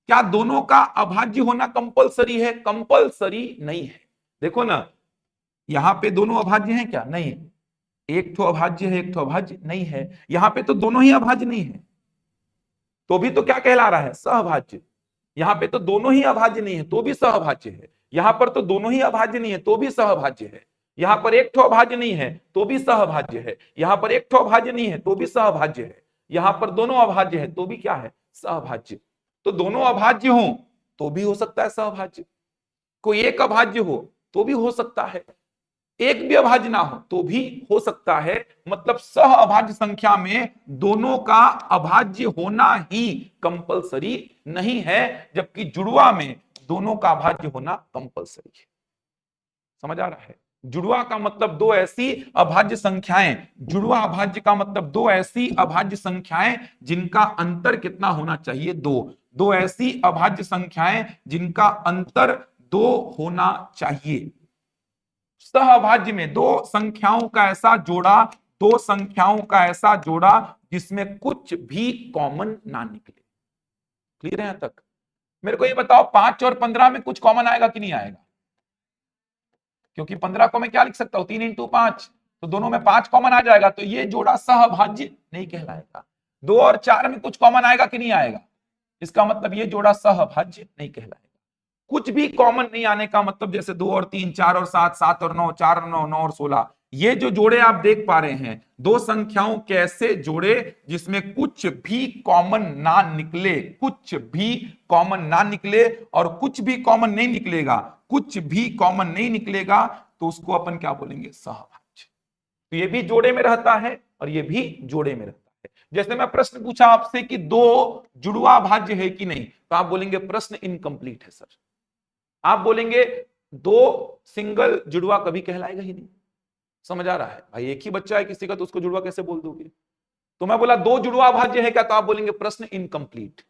क्या दोनों का अभाज्य होना कंपलसरी है? कंपलसरी नहीं है। देखो ना, यहां पे दोनों अभाज्य हैं क्या? नहीं। एक तो अभाज्य है, एक तो अभाज्य नहीं है। यहां पे तो दोनों ही अभाज्य नहीं है, तो भी तो क्या कहला रहा है? सहभाज्य। यहां पे तो दोनों ही अभाज्य नहीं है तो भी सहभाज्य है। यहां पर तो दोनों ही अभाज्य नहीं है तो भी सहभाज्य है। यहां पर एक ठो अभाज्य नहीं है तो भी सहभाज्य है। यहां पर एक ठो अभाज्य नहीं है तो भी सहभाज्य है। यहां पर दोनों अभाज्य है तो भी क्या है? सहभाज्य। तो दोनों अभाज्य हो तो भी हो सकता है सहभाज्य, कोई एक अभाज्य हो तो भी हो सकता है, एक भी अभाज्य ना हो तो भी हो सकता है। मतलब सह अभाज्य संख्या में दोनों का अभाज्य होना ही कंपलसरी नहीं है, जबकि जुड़वा में दोनों का अभाज्य होना कंपलसरी है। समझ आ रहा है? जुड़वा का मतलब दो ऐसी अभाज्य संख्याएं, जुड़वा अभाज्य का मतलब दो ऐसी अभाज्य संख्याएं जिनका अंतर कितना होना चाहिए? दो। दो ऐसी अभाज्य संख्याएं जिनका अंतर दो होना चाहिए। सहभाज्य में दो संख्याओं का ऐसा जोड़ा, दो संख्याओं का ऐसा जोड़ा जिसमें कुछ भी कॉमन ना निकले। क्लियर है यहां तक? मेरे को ये बताओ 5 और 15 में कुछ कॉमन आएगा कि नहीं आएगा? क्योंकि 15 को मैं क्या लिख सकता हूं? 3 इंटू 5, तो दोनों में 5 कॉमन आ जाएगा, तो ये जोड़ा सहभाज्य नहीं कहलाएगा। 2 और 4 में कुछ कॉमन आएगा कि नहीं आएगा? इसका मतलब ये जोड़ा सहभाज्य नहीं कहलाएगा। कुछ भी कॉमन नहीं आने का मतलब जैसे 2 और 3, 4 और 7, 7 और 9, 4 और 9, 9 और 16, ये जो जोड़े आप देख पा रहे हैं, दो संख्याओं के ऐसे जोड़े जिसमें कुछ भी कॉमन ना निकले, कुछ भी कॉमन ना निकले, और कुछ भी कॉमन नहीं निकलेगा, कुछ भी कॉमन नहीं निकलेगा, तो उसको अपन क्या बोलेंगे? सहभाज्य। तो ये भी जोड़े में रहता है और ये भी जोड़े में रहता है। जैसे मैं प्रश्न पूछा आपसे कि दो जुड़वा भाज्य है कि नहीं, तो आप बोलेंगे प्रश्न इनकम्प्लीट है सर। आप बोलेंगे दो सिंगल जुड़वा कभी कहलाएगा ही नहीं। समझ आ रहा है भाई? एक ही बच्चा है किसी का, तो उसको जुड़वा कैसे बोल दोगे? तो मैं बोला दो जुड़वा भाज्य है क्या, तो आप बोलेंगे प्रश्न इनकम्प्लीट।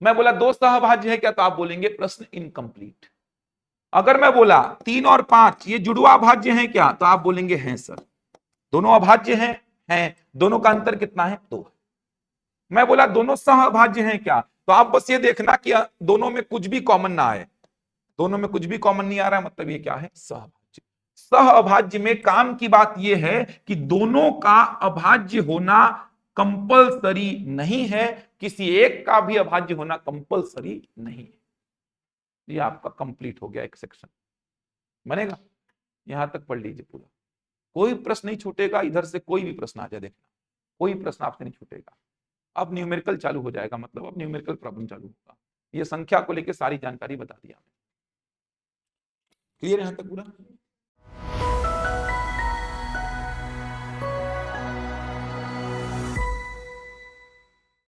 मैं बोला दो सहभाज्य है क्या, तो आप बोलेंगे प्रश्न इनकम्प्लीट। अगर मैं बोला 3 और 5 ये जुड़वा भाज्य है क्या, तो आप बोलेंगे हैं सर। दोनों अभाज्य हैं, दोनों का अंतर कितना है? 2 है। मैं बोला दोनों सहभाज्य हैं क्या, तो आप बस ये देखना कि दोनों में कुछ भी कॉमन ना आए। दोनों में कुछ भी कॉमन नहीं आ रहा है, मतलब ये क्या है? सहभाज्य। सह अभाज्य में काम की बात यह है कि दोनों का अभाज्य होना कंपलसरी नहीं है, किसी एक का भी अभाज्य होना कंपलसरी नहीं है। ये आपका कंप्लीट हो गया एक सेक्शन। बनेगा? यहां तक पढ़ लीजिए पूरा, कोई प्रश्न नहीं छूटेगा। इधर से कोई भी प्रश्न आ जाए, देखना कोई प्रश्न आपसे नहीं छूटेगा। अब न्यूमेरिकल चालू हो जाएगा, मतलब अब न्यूमेरिकल प्रॉब्लम चालू होगा। ये संख्या को लेकर सारी जानकारी बता दी आपने। क्लियर है यहां तक पूरा?